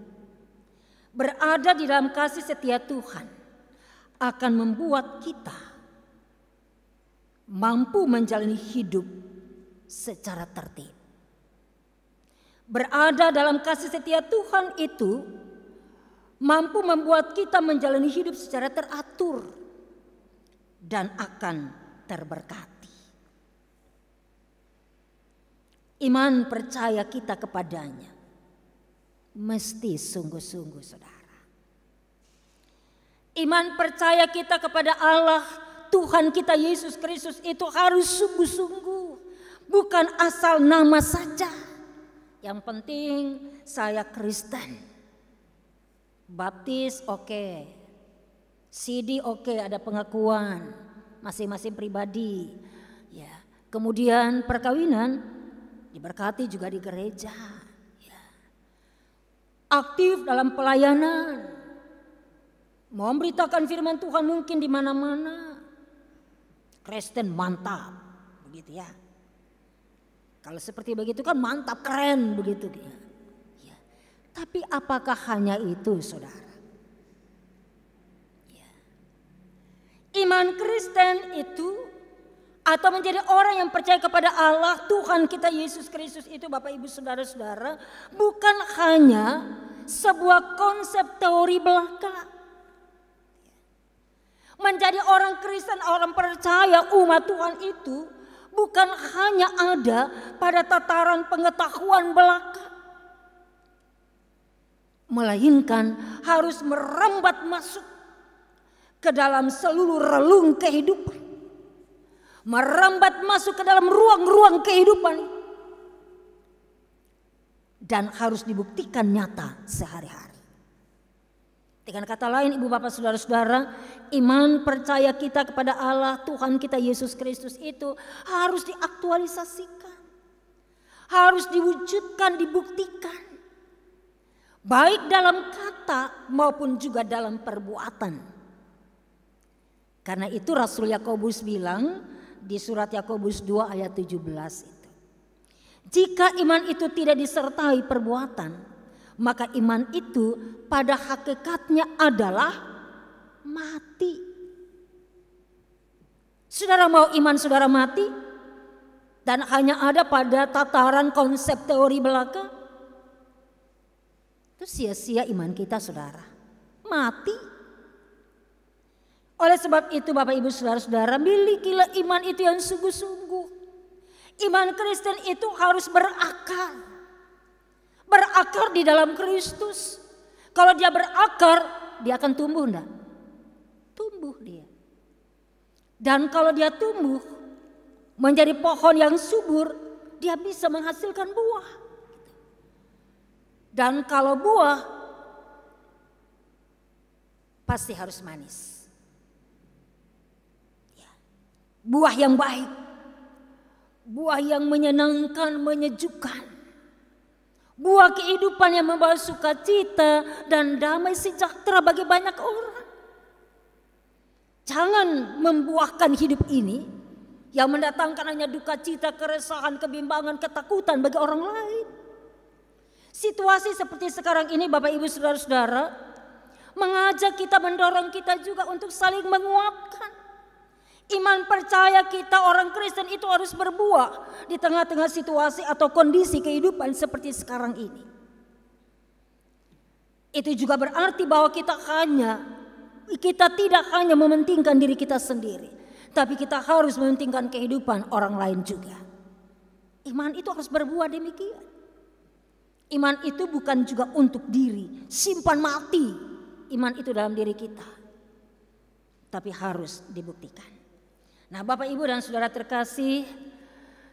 berada di dalam kasih setia Tuhan akan membuat kita mampu menjalani hidup secara tertib. Berada dalam kasih setia Tuhan itu mampu membuat kita menjalani hidup secara teratur dan akan terberkati. Iman percaya kita kepadanya mesti sungguh-sungguh, saudara. Iman percaya kita kepada Allah Tuhan kita Yesus Kristus itu harus sungguh-sungguh, Bukan asal nama saja. Yang penting saya Kristen. Baptis oke. CD oke, ada pengakuan masing-masing pribadi. Ya. Kemudian perkawinan diberkati juga di gereja. Ya. Aktif dalam pelayanan. Memberitakan firman Tuhan mungkin di mana-mana. Kristen mantap, begitu ya. Kalau seperti begitu kan mantap, keren begitu ya. Ya. Tapi apakah hanya itu, saudara? Ya. Iman Kristen itu atau menjadi orang yang percaya kepada Allah Tuhan kita Yesus Kristus itu, Bapak Ibu saudara-saudara, bukan hanya sebuah konsep teori belaka. Menjadi orang Kristen, orang percaya umat Tuhan itu bukan hanya ada pada tataran pengetahuan belaka, melainkan harus merembat masuk ke dalam seluruh relung kehidupan, merembat masuk ke dalam ruang-ruang kehidupan, dan harus dibuktikan nyata sehari-hari. Dengan kata lain, ibu bapak saudara-saudara, iman percaya kita kepada Allah Tuhan kita Yesus Kristus itu harus diaktualisasikan, harus diwujudkan, dibuktikan, baik dalam kata maupun juga dalam perbuatan. Karena itu Rasul Yakobus bilang di surat Yakobus 2 ayat 17 itu, jika iman itu tidak disertai perbuatan, maka iman itu pada hakikatnya adalah mati. Saudara mau iman saudara mati dan hanya ada pada tataran konsep teori belaka? Itu sia-sia iman kita, saudara. Mati. Oleh sebab itu Bapak Ibu saudara-saudara, milikilah iman itu yang sungguh-sungguh. Iman Kristen itu harus berakar. Berakar di dalam Kristus. Kalau dia berakar, dia akan tumbuh enggak? Tumbuh dia. Dan kalau dia tumbuh menjadi pohon yang subur, dia bisa menghasilkan buah. Dan kalau buah pasti harus manis. Ya. Buah yang baik. Buah yang menyenangkan, menyejukkan. Buah kehidupan yang membawa sukacita dan damai sejahtera bagi banyak orang. Jangan membuahkan hidup ini yang mendatangkan hanya duka cita, keresahan, kebimbangan, ketakutan bagi orang lain. Situasi seperti sekarang ini Bapak Ibu saudara-saudara mengajak kita, mendorong kita juga untuk saling menguatkan. Iman percaya kita orang Kristen itu harus berbuah di tengah-tengah situasi atau kondisi kehidupan seperti sekarang ini. Itu juga berarti bahwa kita tidak hanya mementingkan diri kita sendiri, tapi kita harus mementingkan kehidupan orang lain juga. Iman itu harus berbuah demikian. Iman itu bukan juga untuk diri, simpan mati iman itu dalam diri kita, tapi harus dibuktikan. Nah Bapak Ibu dan Saudara terkasih,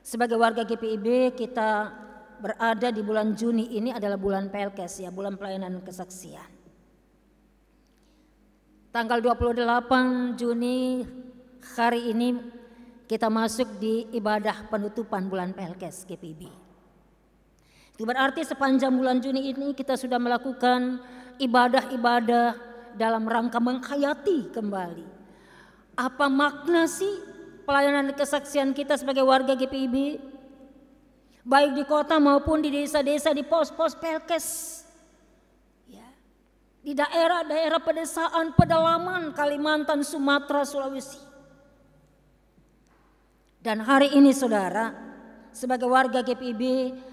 sebagai warga GPIB kita berada di bulan Juni ini adalah bulan PLKes ya, bulan pelayanan kesaksian. Tanggal 28 Juni hari ini kita masuk di ibadah penutupan bulan PLKes GPIB. Itu berarti sepanjang bulan Juni ini kita sudah melakukan ibadah-ibadah dalam rangka menghayati kembali apa makna sih pelayanan kesaksian kita sebagai warga GPIB, baik di kota maupun di desa-desa, di pos-pos PLKes, ya, di daerah-daerah pedesaan, pedalaman, Kalimantan, Sumatera, Sulawesi. Dan hari ini saudara, sebagai warga GPIB,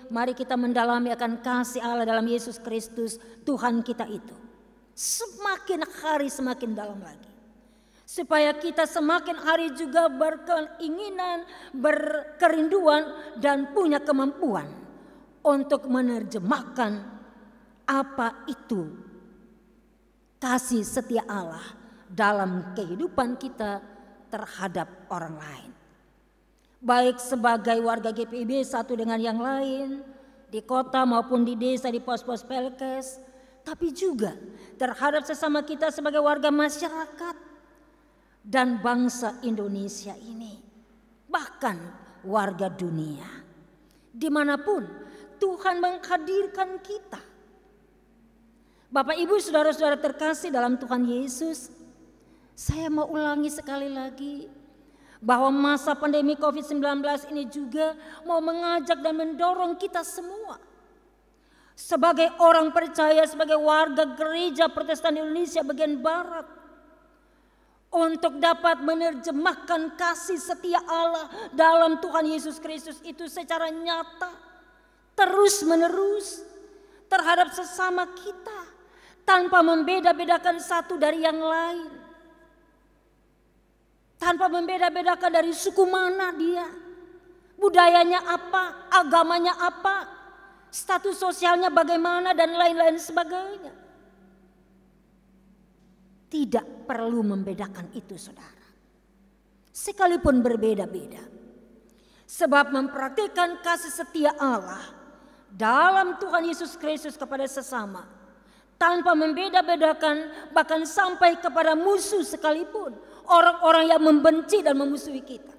mari kita mendalami akan kasih Allah dalam Yesus Kristus Tuhan kita itu. Semakin hari semakin dalam lagi. Supaya kita semakin hari juga berkeinginan, berkerinduan dan punya kemampuan untuk menerjemahkan apa itu kasih setia Allah dalam kehidupan kita terhadap orang lain. baik sebagai warga GPIB satu dengan yang lain, di kota maupun di desa, di pos-pos Pelkes, tapi juga terhadap sesama kita sebagai warga masyarakat dan bangsa Indonesia ini, bahkan warga dunia, dimanapun Tuhan menghadirkan kita. Bapak Ibu saudara-saudara terkasih dalam Tuhan Yesus, saya mau ulangi sekali lagi bahwa masa pandemi COVID-19 ini juga mau mengajak dan mendorong kita semua sebagai orang percaya, sebagai warga gereja Protestan Indonesia bagian Barat, untuk dapat menerjemahkan kasih setia Allah dalam Tuhan Yesus Kristus itu secara nyata, terus menerus terhadap sesama kita, tanpa membeda-bedakan satu dari yang lain, tanpa membeda-bedakan dari suku mana dia, budayanya apa, agamanya apa, status sosialnya bagaimana, dan lain-lain sebagainya. Tidak perlu membedakan itu, saudara, sekalipun berbeda-beda, sebab mempraktikkan kasih setia Allah dalam Tuhan Yesus Kristus kepada sesama tanpa membeda-bedakan, bahkan sampai kepada musuh sekalipun, orang-orang yang membenci dan memusuhi kita.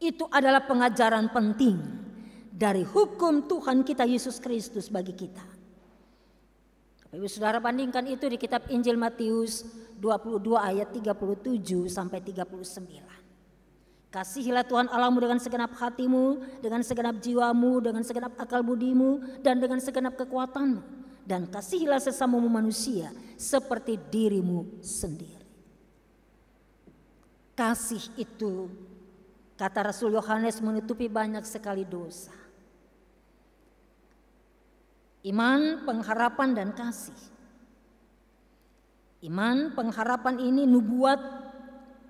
Itu adalah pengajaran penting dari hukum Tuhan kita Yesus Kristus bagi kita. Bapak Ibu Saudara, bandingkan itu di kitab Injil Matius 22 ayat 37 sampai 39. Kasihilah Tuhan Allahmu dengan segenap hatimu, dengan segenap jiwamu, dengan segenap akal budimu, dan dengan segenap kekuatanmu. Dan kasihilah sesamamu manusia seperti dirimu sendiri. Kasih itu, kata Rasul Yohanes, menutupi banyak sekali dosa. Iman, pengharapan, dan kasih. Iman, pengharapan ini nubuat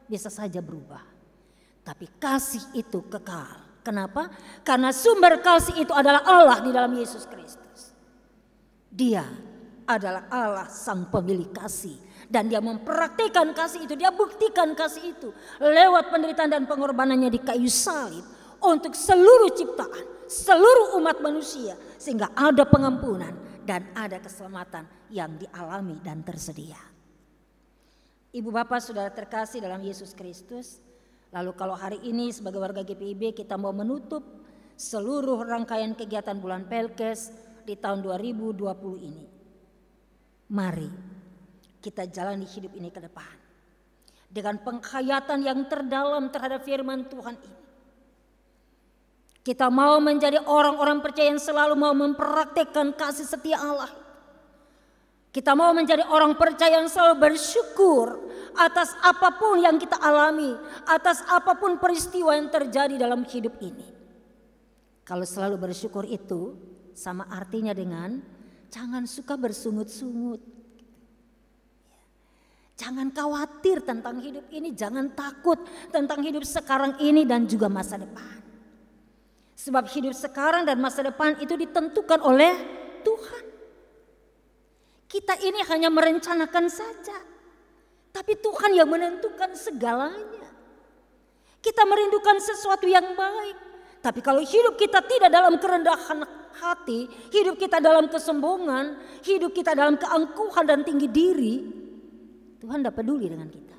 bisa saja berubah, tapi kasih itu kekal. Kenapa? Karena sumber kasih itu adalah Allah di dalam Yesus Kristus. Dia adalah Allah sang pemilik kasih, dan dia mempraktikkan kasih itu, dia buktikan kasih itu lewat penderitaan dan pengorbanannya di kayu salib untuk seluruh ciptaan, seluruh umat manusia, sehingga ada pengampunan dan ada keselamatan yang dialami dan tersedia. Ibu bapak saudara terkasih dalam Yesus Kristus, lalu kalau hari ini sebagai warga GPIB kita mau menutup seluruh rangkaian kegiatan bulan Pelkes di tahun 2020 ini, mari kita jalani hidup ini ke depan dengan penghayatan yang terdalam terhadap firman Tuhan ini. Kita mau menjadi orang-orang percaya yang selalu mau mempraktikkan kasih setia Allah. Kita mau menjadi orang percaya yang selalu bersyukur atas apapun yang kita alami, atas apapun peristiwa yang terjadi dalam hidup ini. Kalau selalu bersyukur itu sama artinya dengan jangan suka bersungut-sungut. Jangan khawatir tentang hidup ini, jangan takut tentang hidup sekarang ini dan juga masa depan. Sebab hidup sekarang dan masa depan itu ditentukan oleh Tuhan. Kita ini hanya merencanakan saja, tapi Tuhan yang menentukan segalanya. Kita merindukan sesuatu yang baik, tapi kalau hidup kita tidak dalam kerendahan hati, hidup kita dalam kesombongan, hidup kita dalam keangkuhan dan tinggi diri, Tuhan tidak peduli dengan kita.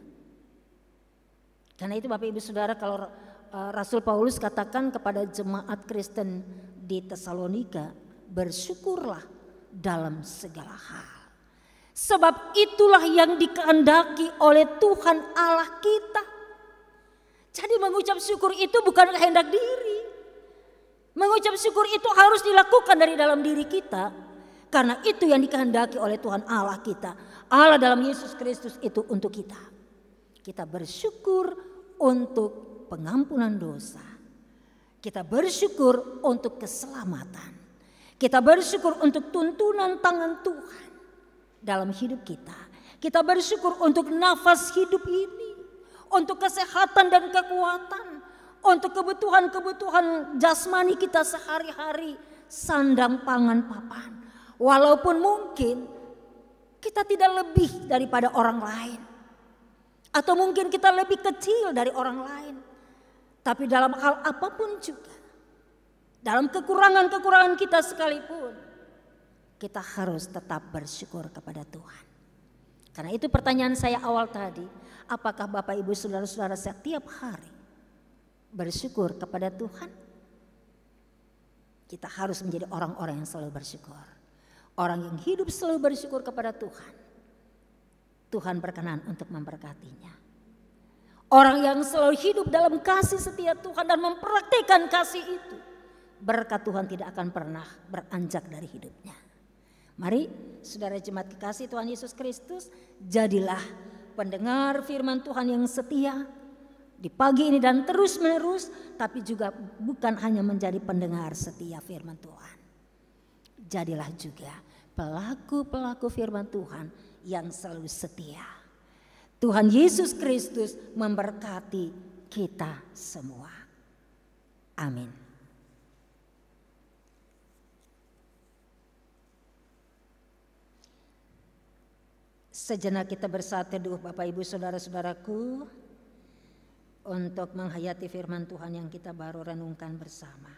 Karena itu Bapak Ibu Saudara, kalau Rasul Paulus katakan kepada jemaat Kristen di Tesalonika, bersyukurlah dalam segala hal. Sebab itulah yang dikehendaki oleh Tuhan Allah kita. Jadi mengucap syukur itu bukan kehendak diri. Mengucap syukur itu harus dilakukan dari dalam diri kita. Karena itu yang dikehendaki oleh Tuhan Allah kita. Allah dalam Yesus Kristus itu untuk kita. Kita bersyukur untuk pengampunan dosa. Kita bersyukur untuk keselamatan. Kita bersyukur untuk tuntunan tangan Tuhan dalam hidup kita. Kita bersyukur untuk nafas hidup ini, untuk kesehatan dan kekuatan, untuk kebutuhan-kebutuhan jasmani kita sehari-hari, sandang, pangan, papan. Walaupun mungkin kita tidak lebih daripada orang lain, atau mungkin kita lebih kecil dari orang lain, Tapi dalam hal apapun juga, dalam kekurangan-kekurangan kita sekalipun, kita harus tetap bersyukur kepada Tuhan. Karena itu pertanyaan saya awal tadi, apakah Bapak Ibu Saudara-saudara setiap hari bersyukur kepada Tuhan? Kita harus menjadi orang-orang yang selalu bersyukur. Orang yang hidup selalu bersyukur kepada Tuhan. Tuhan berkenan untuk memberkatinya. Orang yang selalu hidup dalam kasih setia Tuhan dan mempraktikkan kasih itu, berkat Tuhan tidak akan pernah beranjak dari hidupnya. Mari saudara jemaat kekasih Tuhan Yesus Kristus, jadilah pendengar firman Tuhan yang setia di pagi ini dan terus menerus, tapi juga bukan hanya menjadi pendengar setia firman Tuhan. Jadilah juga pelaku-pelaku firman Tuhan yang selalu setia. Tuhan Yesus Kristus memberkati kita semua. Amin. Sejenak kita bersatu teduh Bapak Ibu Saudara-saudaraku untuk menghayati firman Tuhan yang kita baru renungkan bersama.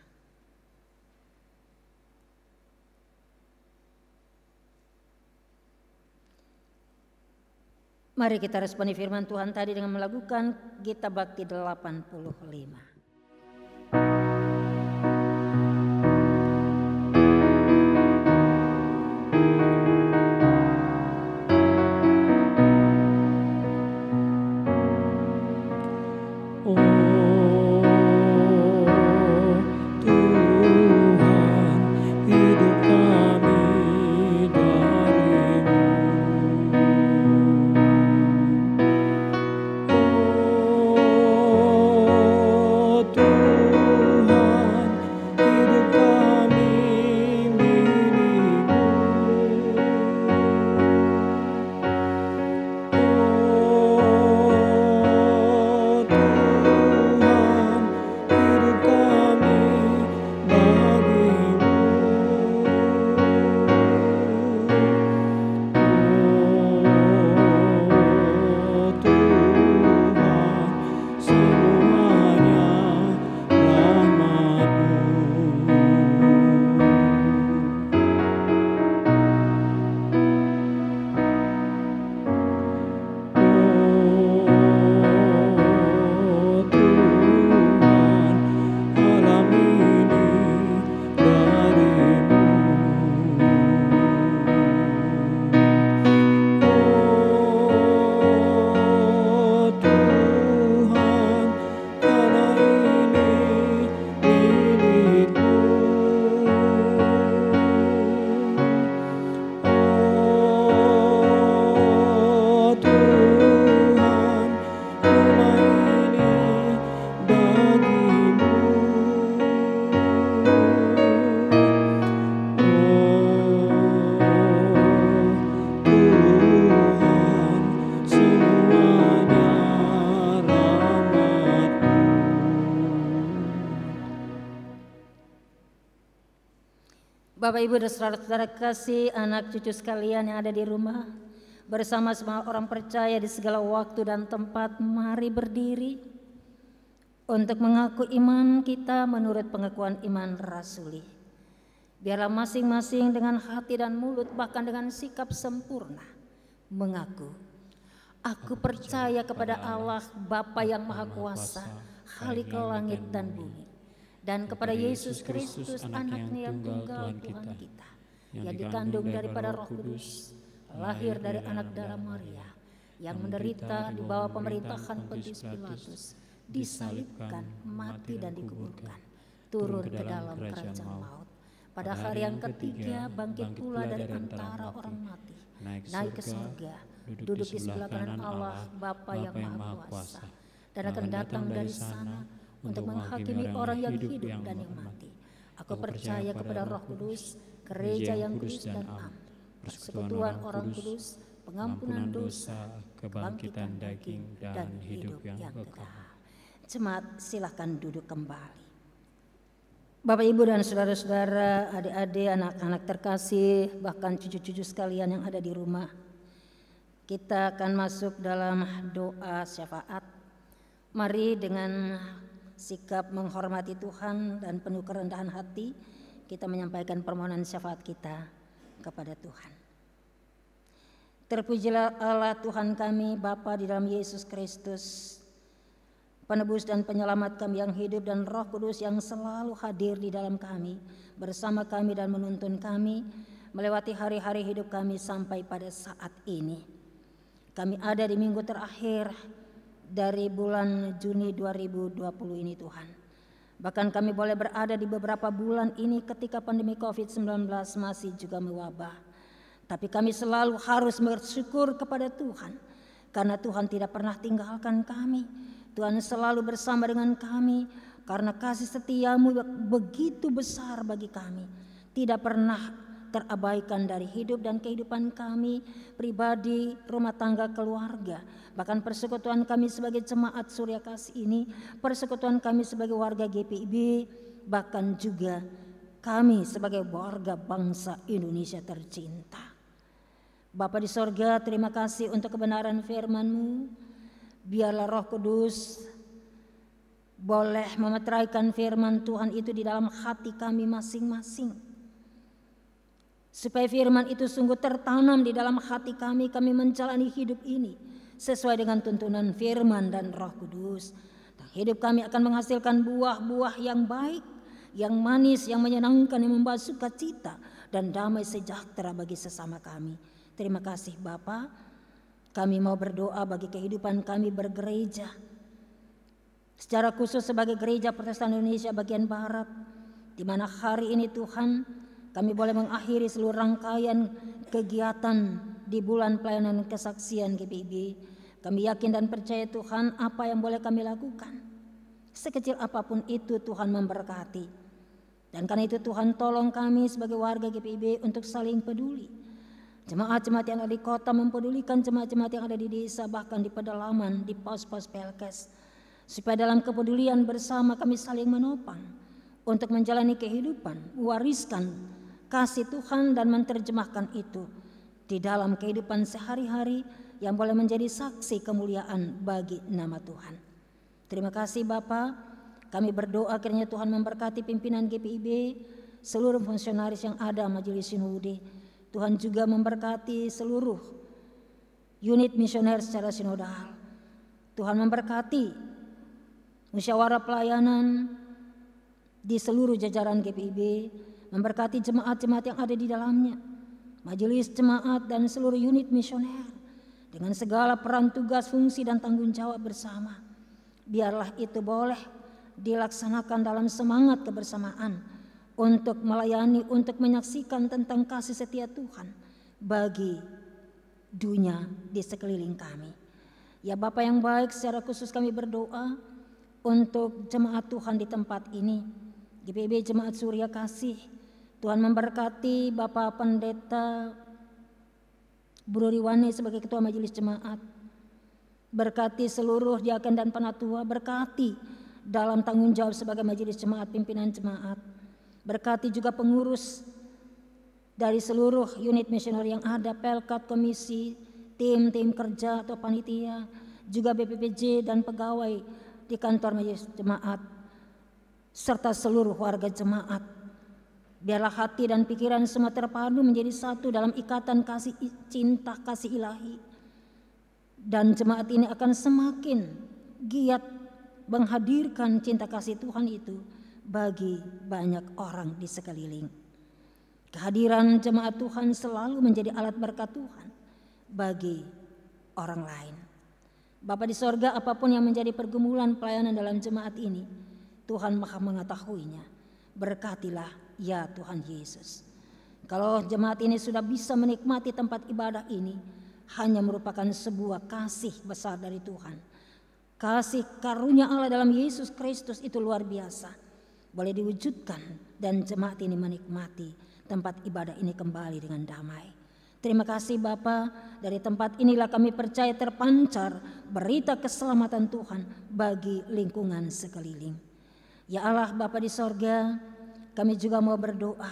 Mari kita responi firman Tuhan tadi dengan melakukan Gita Bakti 85. Bapak Ibu dan saudara-saudara kasih, anak cucu sekalian yang ada di rumah, bersama semua orang percaya di segala waktu dan tempat, mari berdiri untuk mengaku iman kita menurut pengakuan iman rasuli. Biarlah masing-masing dengan hati dan mulut, bahkan dengan sikap sempurna, mengaku, aku percaya kepada Allah Bapa yang Maha Kuasa, Khalik langit dan bumi, dan kepada Yesus Kristus anaknya yang tunggal Tuhan kita, yang dikandung daripada Roh Kudus, lahir dari anak darah Maria, yang menderita di bawah pemerintahan Pontius Pilatus, disalibkan, mati dan dikuburkan, turun ke dalam kerajaan maut. Pada hari yang ketiga bangkit pula dari antara orang mati, naik ke surga, duduk di sebelah kanan Allah Bapa yang Maha Kuasa, dan akan datang dari sana untuk menghakimi orang yang hidup dan yang mati. Aku percaya kepada Roh Kudus, gereja yang kudus dan am, persekutuan orang kudus, pengampunan dosa, kebangkitan daging, dan hidup yang kekal. Jemaat, silahkan duduk kembali. Bapak, Ibu, dan saudara-saudara, adik-adik, anak-anak terkasih, bahkan cucu-cucu sekalian yang ada di rumah, kita akan masuk dalam doa syafaat. Mari dengan sikap menghormati Tuhan dan penuh kerendahan hati, kita menyampaikan permohonan syafaat kita kepada Tuhan. Terpujilah Allah Tuhan kami, Bapa di dalam Yesus Kristus, penebus dan penyelamat kami yang hidup, dan Roh Kudus yang selalu hadir di dalam kami, bersama kami dan menuntun kami melewati hari-hari hidup kami sampai pada saat ini. Kami ada di minggu terakhir dari bulan Juni 2020 ini Tuhan. Bahkan kami boleh berada di beberapa bulan ini ketika pandemi COVID-19 masih juga mewabah. Tapi kami selalu harus bersyukur kepada Tuhan, karena Tuhan tidak pernah tinggalkan kami. Tuhan selalu bersama dengan kami, karena kasih setiamu begitu besar bagi kami. Tidak pernah terabaikan dari hidup dan kehidupan kami pribadi, rumah tangga, keluarga. Bahkan persekutuan kami sebagai jemaat Surya Kasih ini, persekutuan kami sebagai warga GPIB, bahkan juga kami sebagai warga bangsa Indonesia tercinta. Bapa di sorga, terima kasih untuk kebenaran firman-Mu. Biarlah Roh Kudus boleh memeteraikan firman Tuhan itu di dalam hati kami masing-masing, supaya firman itu sungguh tertanam di dalam hati kami menjalani hidup ini sesuai dengan tuntunan firman dan Roh Kudus. Dan hidup kami akan menghasilkan buah-buah yang baik, yang manis, yang menyenangkan, yang membawa sukacita dan damai sejahtera bagi sesama kami. Terima kasih Bapa. Kami mau berdoa bagi kehidupan kami bergereja, secara khusus sebagai Gereja Protestan Indonesia bagian Barat, di mana hari ini Tuhan kami boleh mengakhiri seluruh rangkaian kegiatan di bulan pelayanan kesaksian GPIB. Kami yakin dan percaya Tuhan, apa yang boleh kami lakukan, sekecil apapun itu Tuhan memberkati. Dan karena itu Tuhan tolong kami sebagai warga GPIB untuk saling peduli. Jemaat-jemaat yang ada di kota mempedulikan jemaat-jemaat yang ada di desa, bahkan di pedalaman, di pos-pos Pelkes. Supaya dalam kepedulian bersama kami saling menopang untuk menjalani kehidupan, mewariskan kasih Tuhan dan menerjemahkan itu di dalam kehidupan sehari-hari yang boleh menjadi saksi kemuliaan bagi nama Tuhan. Terima kasih Bapa. Kami berdoa kiranya Tuhan memberkati pimpinan GPIB, seluruh fungsionaris yang ada majelis sinode. Tuhan juga memberkati seluruh unit misioner secara sinodal. Tuhan memberkati musyawarah pelayanan di seluruh jajaran GPIB, memberkati jemaat-jemaat yang ada di dalamnya, majelis jemaat dan seluruh unit misioner dengan segala peran, tugas, fungsi dan tanggung jawab bersama. Biarlah itu boleh dilaksanakan dalam semangat kebersamaan untuk melayani, untuk menyaksikan tentang kasih setia Tuhan bagi dunia di sekeliling kami. Ya Bapa yang baik, secara khusus kami berdoa untuk jemaat Tuhan di tempat ini, GPIB Jemaat Surya Kasih. Tuhan memberkati Bapak Pendeta Bro Riwane sebagai Ketua Majelis Jemaat. Berkati seluruh diaken dan penatua, berkati dalam tanggung jawab sebagai Majelis Jemaat, pimpinan jemaat. Berkati juga pengurus dari seluruh unit misioner yang ada, pelkat, komisi, tim kerja atau panitia, juga BPPJ dan pegawai di kantor majelis jemaat, serta seluruh warga jemaat. Biarlah hati dan pikiran semua terpadu menjadi satu dalam ikatan kasih cinta, kasih ilahi. Dan jemaat ini akan semakin giat menghadirkan cinta kasih Tuhan itu bagi banyak orang di sekeliling. Kehadiran jemaat Tuhan selalu menjadi alat berkat Tuhan bagi orang lain. Bapa di sorga, apapun yang menjadi pergumulan pelayanan dalam jemaat ini, Tuhan Maha mengetahuinya. Berkatilah ya Tuhan Yesus. Kalau jemaat ini sudah bisa menikmati tempat ibadah ini, hanya merupakan sebuah kasih besar dari Tuhan. Kasih karunia Allah dalam Yesus Kristus itu luar biasa, boleh diwujudkan dan jemaat ini menikmati tempat ibadah ini kembali dengan damai. Terima kasih Bapa, dari tempat inilah kami percaya terpancar berita keselamatan Tuhan bagi lingkungan sekeliling. Ya Allah Bapa di sorga, kami juga mau berdoa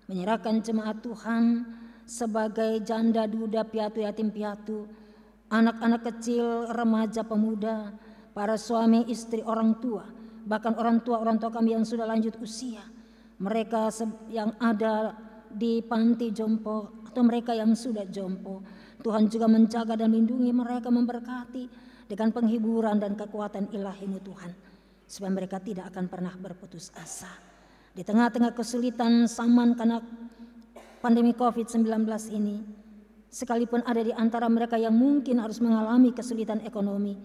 menyerahkan jemaat Tuhan sebagai janda, duda, piatu, yatim piatu, anak-anak kecil, remaja, pemuda, para suami, istri, orang tua, bahkan orang tua kami yang sudah lanjut usia, mereka yang ada di panti jompo atau mereka yang sudah jompo. Tuhan juga menjaga dan melindungi mereka, memberkati dengan penghiburan dan kekuatan ilahi-Mu Tuhan, supaya mereka tidak akan pernah berputus asa. Di tengah-tengah kesulitan zaman karena pandemi COVID-19 ini, sekalipun ada di antara mereka yang mungkin harus mengalami kesulitan ekonomi,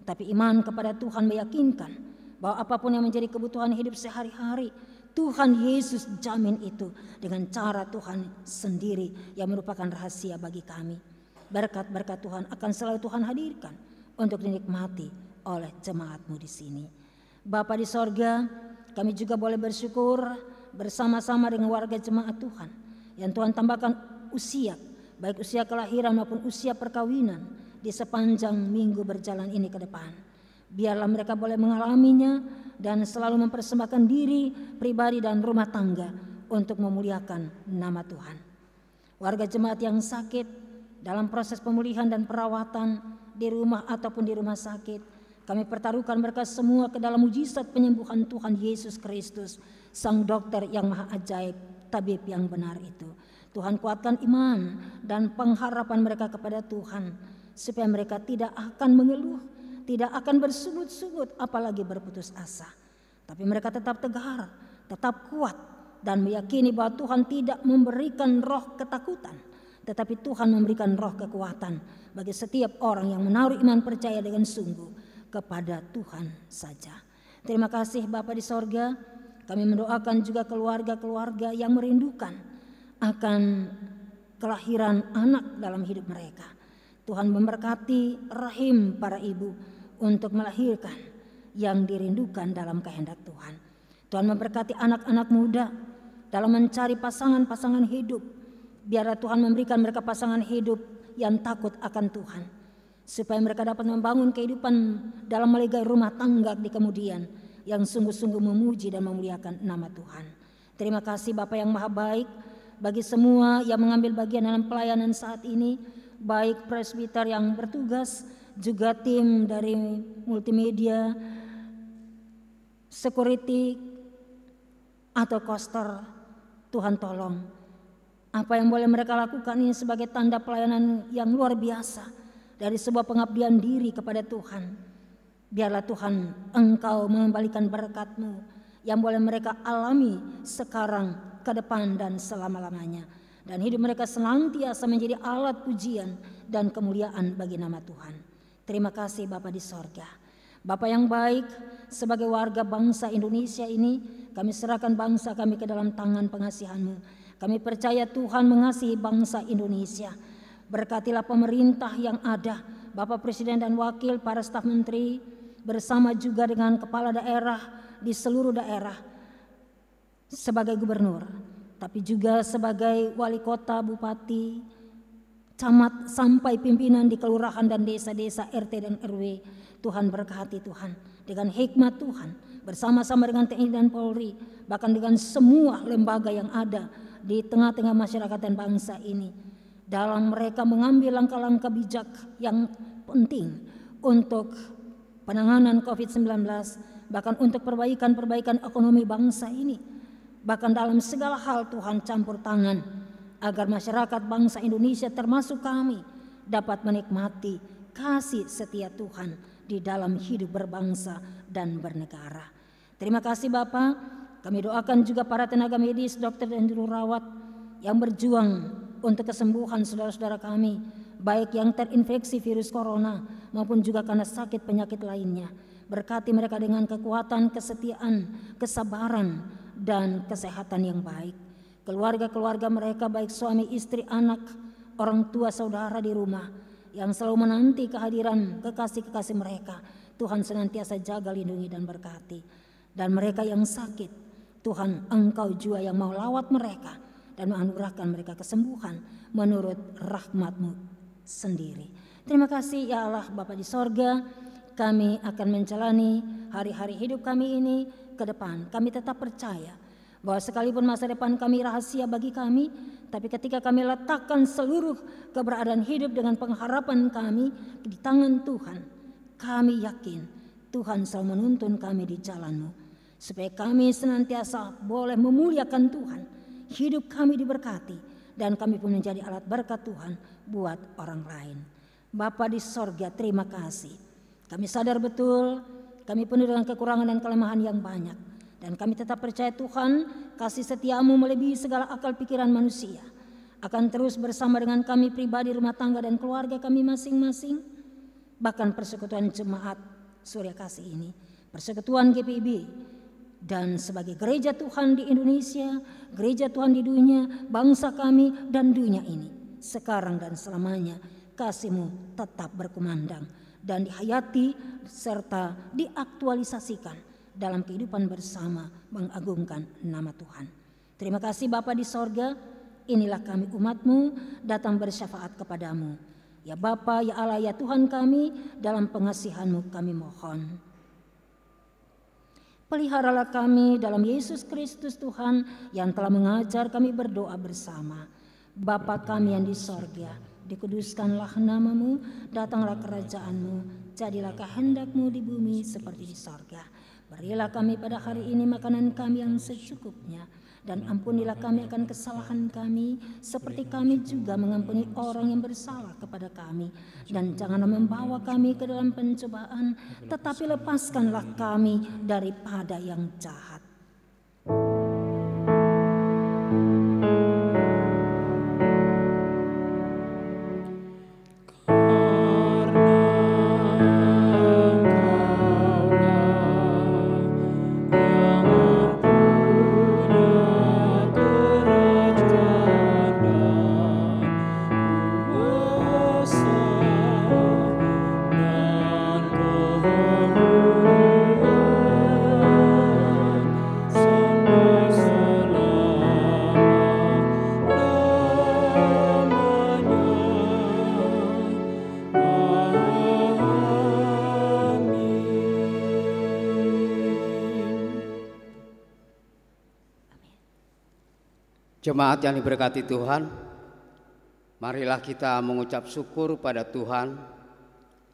tapi iman kepada Tuhan meyakinkan bahwa apapun yang menjadi kebutuhan hidup sehari-hari, Tuhan Yesus jamin itu dengan cara Tuhan sendiri yang merupakan rahasia bagi kami. Berkat-berkat Tuhan akan selalu Tuhan hadirkan untuk dinikmati oleh jemaat-Mu di sini. Bapa di sorga, kami juga boleh bersyukur bersama-sama dengan warga jemaat Tuhan yang Tuhan tambahkan usia, baik usia kelahiran maupun usia perkawinan di sepanjang minggu berjalan ini ke depan. Biarlah mereka boleh mengalaminya dan selalu mempersembahkan diri pribadi dan rumah tangga untuk memuliakan nama Tuhan. Warga jemaat yang sakit dalam proses pemulihan dan perawatan di rumah ataupun di rumah sakit, kami pertaruhkan mereka semua ke dalam mujizat penyembuhan Tuhan Yesus Kristus, Sang Dokter yang maha ajaib, tabib yang benar itu. Tuhan kuatkan iman dan pengharapan mereka kepada Tuhan, supaya mereka tidak akan mengeluh, tidak akan bersungut-sungut apalagi berputus asa. Tapi mereka tetap tegar, tetap kuat dan meyakini bahwa Tuhan tidak memberikan roh ketakutan, tetapi Tuhan memberikan roh kekuatan bagi setiap orang yang menaruh iman percaya dengan sungguh kepada Tuhan saja. Terima kasih Bapa di sorga. Kami mendoakan juga keluarga-keluarga yang merindukan akan kelahiran anak dalam hidup mereka. Tuhan memberkati rahim para ibu untuk melahirkan yang dirindukan dalam kehendak Tuhan. Tuhan memberkati anak-anak muda dalam mencari pasangan-pasangan hidup. Biarlah Tuhan memberikan mereka pasangan hidup yang takut akan Tuhan, supaya mereka dapat membangun kehidupan dalam melegai rumah tangga di kemudian yang sungguh-sungguh memuji dan memuliakan nama Tuhan. Terima kasih Bapa yang maha baik bagi semua yang mengambil bagian dalam pelayanan saat ini, baik presbiter yang bertugas, juga tim dari multimedia, security, atau koster. Tuhan tolong, apa yang boleh mereka lakukan ini sebagai tanda pelayanan yang luar biasa dari sebuah pengabdian diri kepada Tuhan. Biarlah Tuhan Engkau mengembalikan berkat-Mu yang boleh mereka alami sekarang, ke depan dan selama-lamanya. Dan hidup mereka senantiasa menjadi alat pujian dan kemuliaan bagi nama Tuhan. Terima kasih Bapa di sorga. Bapa yang baik, sebagai warga bangsa Indonesia ini, kami serahkan bangsa kami ke dalam tangan pengasihan-Mu. Kami percaya Tuhan mengasihi bangsa Indonesia. Berkatilah pemerintah yang ada, Bapak Presiden dan Wakil, para staf menteri, bersama juga dengan kepala daerah di seluruh daerah, sebagai gubernur, tapi juga sebagai wali kota, bupati, camat, sampai pimpinan di kelurahan dan desa-desa, RT dan RW. Tuhan berkati Tuhan, dengan hikmat Tuhan, bersama-sama dengan TNI dan Polri, bahkan dengan semua lembaga yang ada di tengah-tengah masyarakat dan bangsa ini, dalam mereka mengambil langkah-langkah bijak yang penting untuk penanganan COVID-19, bahkan untuk perbaikan ekonomi bangsa ini. Bahkan dalam segala hal Tuhan campur tangan agar masyarakat bangsa Indonesia termasuk kami dapat menikmati kasih setia Tuhan di dalam hidup berbangsa dan bernegara. Terima kasih Bapak. Kami doakan juga para tenaga medis, dokter dan juru rawat yang berjuang untuk kesembuhan saudara-saudara kami, baik yang terinfeksi virus corona maupun juga karena sakit penyakit lainnya. Berkati mereka dengan kekuatan, kesetiaan, kesabaran, dan kesehatan yang baik. Keluarga-keluarga mereka, baik suami, istri, anak, orang tua, saudara di rumah, yang selalu menanti kehadiran kekasih-kekasih mereka, Tuhan senantiasa jaga, lindungi, dan berkati. Dan mereka yang sakit, Tuhan Engkau jua yang mau lawat mereka dan menganugerahkan mereka kesembuhan menurut rahmat-Mu sendiri. Terima kasih ya Allah Bapa di sorga. Kami akan menjalani hari-hari hidup kami ini ke depan. Kami tetap percaya bahwa sekalipun masa depan kami rahasia bagi kami, tapi ketika kami letakkan seluruh keberadaan hidup dengan pengharapan kami di tangan Tuhan, kami yakin Tuhan selalu menuntun kami di jalan-Mu, supaya kami senantiasa boleh memuliakan Tuhan. Hidup kami diberkati, dan kami pun menjadi alat berkat Tuhan buat orang lain. Bapa di sorga, terima kasih. Kami sadar betul, kami penuh dengan kekurangan dan kelemahan yang banyak. Dan kami tetap percaya Tuhan, kasih setia-Mu melebihi segala akal pikiran manusia. Akan terus bersama dengan kami pribadi, rumah tangga, dan keluarga kami masing-masing. Bahkan persekutuan jemaat Surya Kasih ini, persekutuan GPIB, dan sebagai gereja Tuhan di Indonesia, gereja Tuhan di dunia, bangsa kami dan dunia ini, sekarang dan selamanya kasih-Mu tetap berkumandang dan dihayati serta diaktualisasikan dalam kehidupan bersama mengagungkan nama Tuhan. Terima kasih Bapa di sorga, inilah kami umat-Mu datang bersyafaat kepadamu. Ya Bapa, ya Allah, ya Tuhan kami, dalam pengasihan-Mu kami mohon. Peliharalah kami dalam Yesus Kristus Tuhan yang telah mengajar kami berdoa bersama. Bapa kami yang di sorga, dikuduskanlah nama-Mu, datanglah kerajaan-Mu, jadilah kehendak-Mu di bumi seperti di sorga. Berilah kami pada hari ini makanan kami yang secukupnya, dan ampunilah kami akan kesalahan kami, seperti kami juga mengampuni orang yang bersalah kepada kami. Dan janganlah membawa kami ke dalam pencobaan, tetapi lepaskanlah kami daripada yang jahat. Jemaat yang diberkati Tuhan, marilah kita mengucap syukur pada Tuhan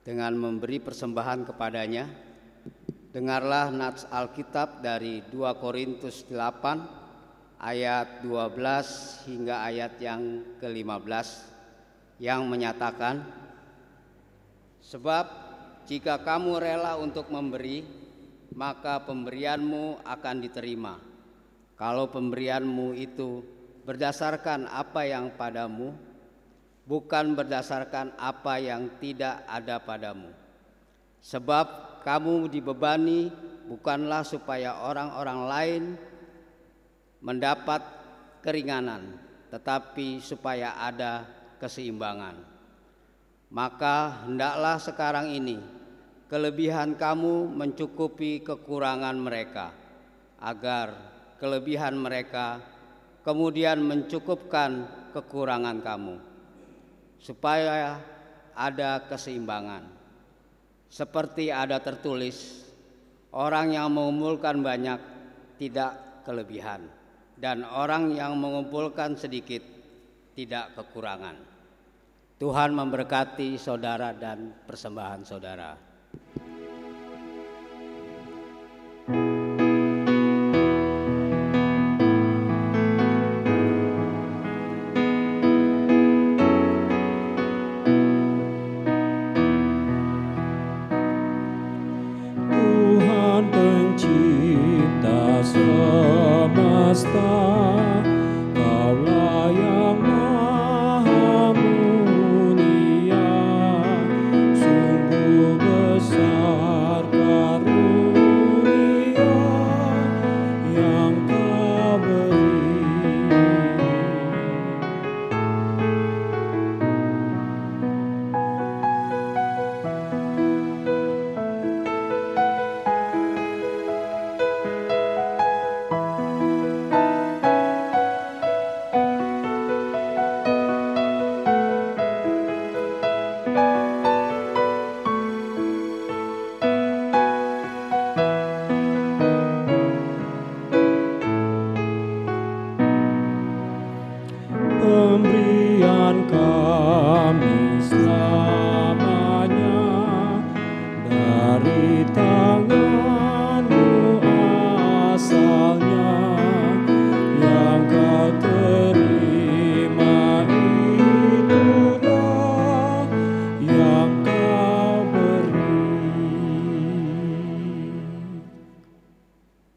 dengan memberi persembahan kepadanya. Dengarlah nats Alkitab dari 2 Korintus 8 ayat 12 hingga ayat yang ke-15 yang menyatakan, sebab jika kamu rela untuk memberi, maka pemberianmu akan diterima. Kalau pemberianmu itu berdasarkan apa yang padamu, bukan berdasarkan apa yang tidak ada padamu. Sebab kamu dibebani bukanlah supaya orang-orang lain mendapat keringanan, tetapi supaya ada keseimbangan. Maka hendaklah sekarang ini kelebihan kamu mencukupi kekurangan mereka, agar kelebihan mereka kemudian mencukupkan kekurangan kamu, supaya ada keseimbangan. Seperti ada tertulis, orang yang mengumpulkan banyak tidak kelebihan, dan orang yang mengumpulkan sedikit tidak kekurangan. Tuhan memberkati saudara dan persembahan saudara. Kaulah yang maha mulia, sungguh besar karunia yang Kau beri.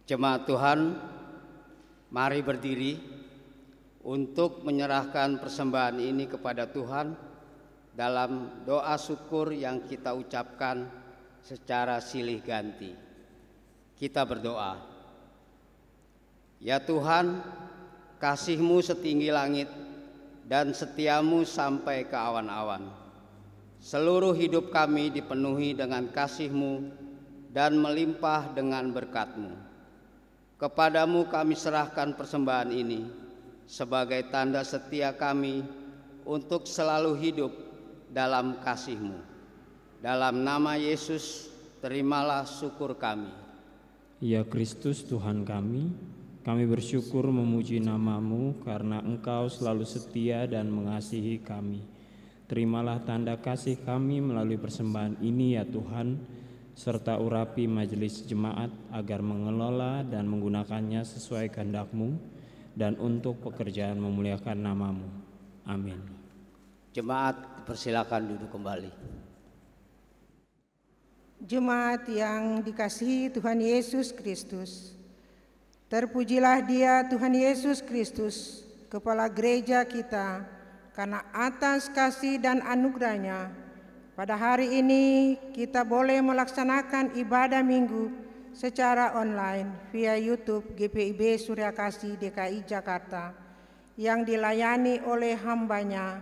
Jemaat Tuhan, mari berdiri untuk menyerahkan persembahan ini kepada Tuhan dalam doa syukur yang kita ucapkan secara silih ganti. Kita berdoa. Ya Tuhan, kasih-Mu setinggi langit dan setiamu sampai ke awan-awan. Seluruh hidup kami dipenuhi dengan kasih-Mu dan melimpah dengan berkat-Mu. Kepadamu kami serahkan persembahan ini sebagai tanda setia kami untuk selalu hidup dalam kasih-Mu. Dalam nama Yesus, terimalah syukur kami. Ya Kristus Tuhan kami bersyukur memuji nama-Mu karena Engkau selalu setia dan mengasihi kami. Terimalah tanda kasih kami melalui persembahan ini ya Tuhan, serta urapi majelis jemaat agar mengelola dan menggunakannya sesuai kehendak-Mu dan untuk pekerjaan memuliakan nama-Mu. Amin. Jemaat persilakan duduk kembali. Jemaat yang dikasihi Tuhan Yesus Kristus, terpujilah Dia Tuhan Yesus Kristus, Kepala Gereja kita, karena atas kasih dan anugerah-Nya, pada hari ini kita boleh melaksanakan ibadah minggu secara online via YouTube GPIB Surya Kasih DKI Jakarta yang dilayani oleh hamba-Nya,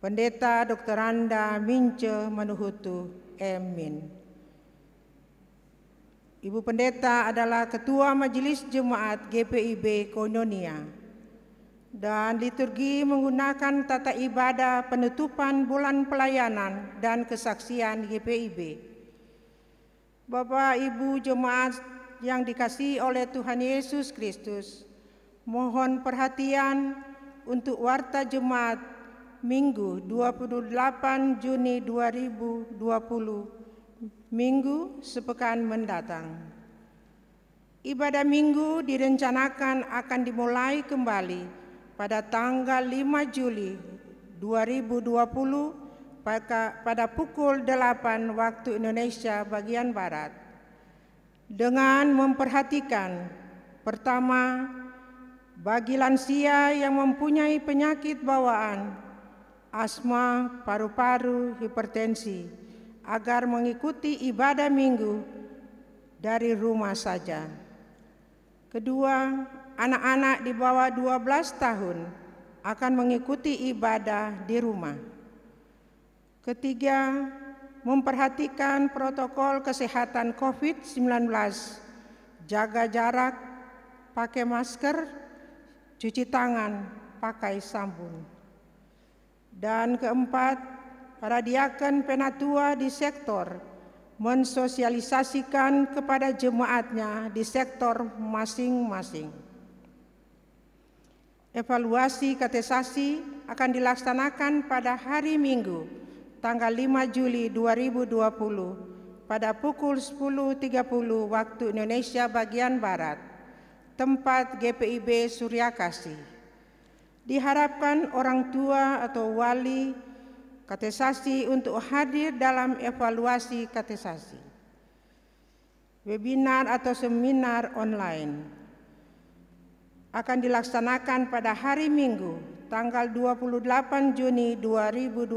Pendeta Dr. Randa Mince Manuhutu Emin. Ibu Pendeta adalah Ketua Majelis Jemaat GPIB Koinonia. Dan liturgi menggunakan tata ibadah penutupan bulan pelayanan dan kesaksian GPIB. Bapak Ibu jemaat yang dikasihi oleh Tuhan Yesus Kristus, mohon perhatian untuk warta jemaat Minggu 28 Juni 2020, Minggu sepekan mendatang. Ibadah Minggu direncanakan akan dimulai kembali pada tanggal 5 Juli 2020 pada pukul 8 waktu Indonesia bagian Barat. Dengan memperhatikan, pertama, bagi lansia yang mempunyai penyakit bawaan, asma, paru-paru, hipertensi, agar mengikuti ibadah minggu dari rumah saja. Kedua, anak-anak di bawah 12 tahun akan mengikuti ibadah di rumah. Ketiga, memperhatikan protokol kesehatan COVID-19, jaga jarak, pakai masker, cuci tangan, pakai sabun. Dan keempat, para diaken penatua di sektor mensosialisasikan kepada jemaatnya di sektor masing-masing. Evaluasi katekisasi akan dilaksanakan pada hari Minggu, tanggal 5 Juli 2020 pada pukul 10.30 waktu Indonesia bagian Barat, tempat GPIB Surya Kasih. Diharapkan orang tua atau wali katekisasi untuk hadir dalam evaluasi katekisasi. Webinar atau seminar online akan dilaksanakan pada hari Minggu, tanggal 28 Juni 2020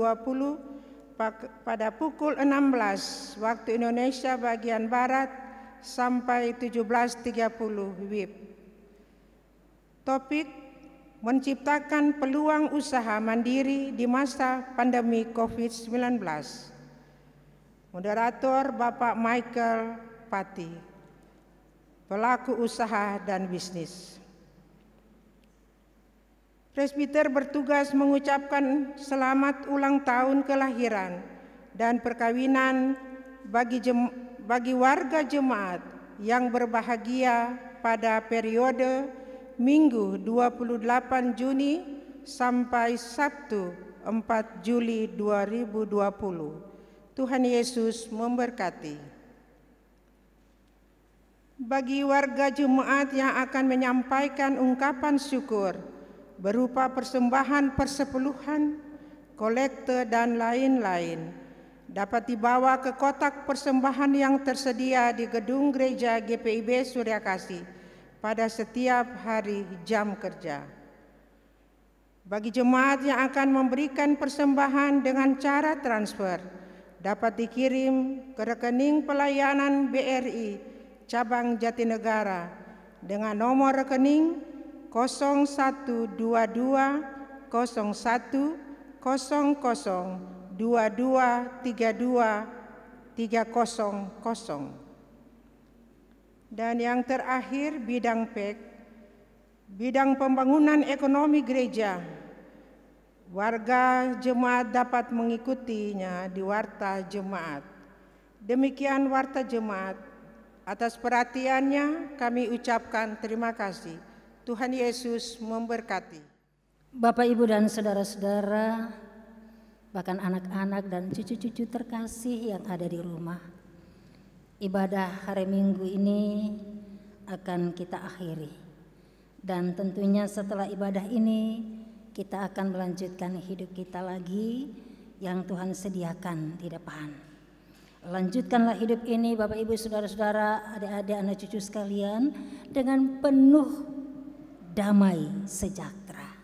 pada pukul 16 waktu Indonesia bagian Barat sampai 17.30 WIB. Topik: menciptakan peluang usaha mandiri di masa pandemi COVID-19. Moderator Bapak Michael Pati, pelaku usaha dan bisnis. Presbiter bertugas mengucapkan selamat ulang tahun kelahiran dan perkawinan bagi warga jemaat yang berbahagia pada periode Minggu 28 Juni sampai Sabtu 4 Juli 2020. Tuhan Yesus memberkati. Bagi warga jemaat yang akan menyampaikan ungkapan syukur berupa persembahan persepuluhan, kolekte dan lain-lain, dapat dibawa ke kotak persembahan yang tersedia di gedung gereja GPIB Suryakasih pada setiap hari jam kerja. Bagi jemaat yang akan memberikan persembahan dengan cara transfer, dapat dikirim ke rekening pelayanan BRI cabang Jatinegara dengan nomor rekening 0122 01 00 2232 300. Dan yang terakhir, bidang PEK, bidang pembangunan ekonomi gereja. Warga jemaat dapat mengikutinya di warta jemaat. Demikian warta jemaat. Atas perhatiannya kami ucapkan terima kasih. Tuhan Yesus memberkati. Bapak, Ibu, dan saudara-saudara, bahkan anak-anak dan cucu-cucu terkasih yang ada di rumah, ibadah hari Minggu ini akan kita akhiri. Dan tentunya setelah ibadah ini kita akan melanjutkan hidup kita lagi yang Tuhan sediakan di depan. Lanjutkanlah hidup ini Bapak, Ibu, saudara-saudara, adik-adik, anak cucu sekalian, dengan penuh damai sejahtera.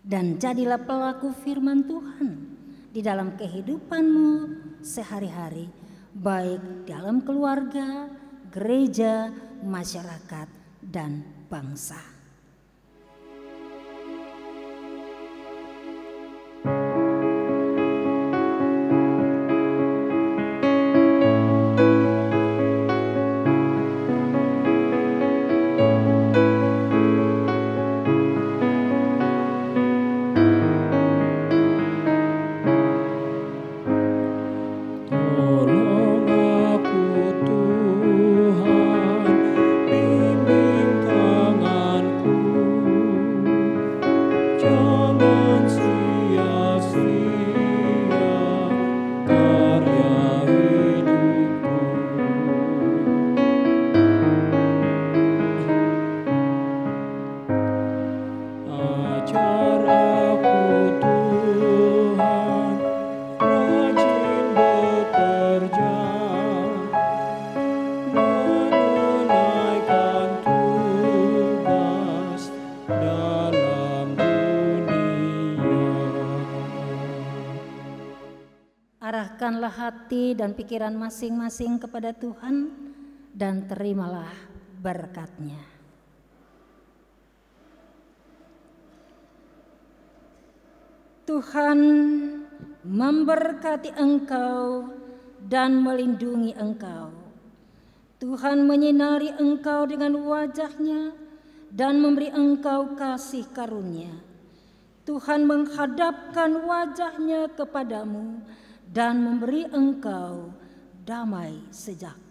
Dan jadilah pelaku firman Tuhan di dalam kehidupanmu sehari-hari, baik dalam keluarga, gereja, masyarakat, dan bangsa. Arahkanlah hati dan pikiran masing-masing kepada Tuhan dan terimalah berkat-Nya. Tuhan memberkati engkau dan melindungi engkau. Tuhan menyinari engkau dengan wajah-Nya dan memberi engkau kasih karunia. Tuhan menghadapkan wajah-Nya kepadamu dan memberi engkau damai sejahtera.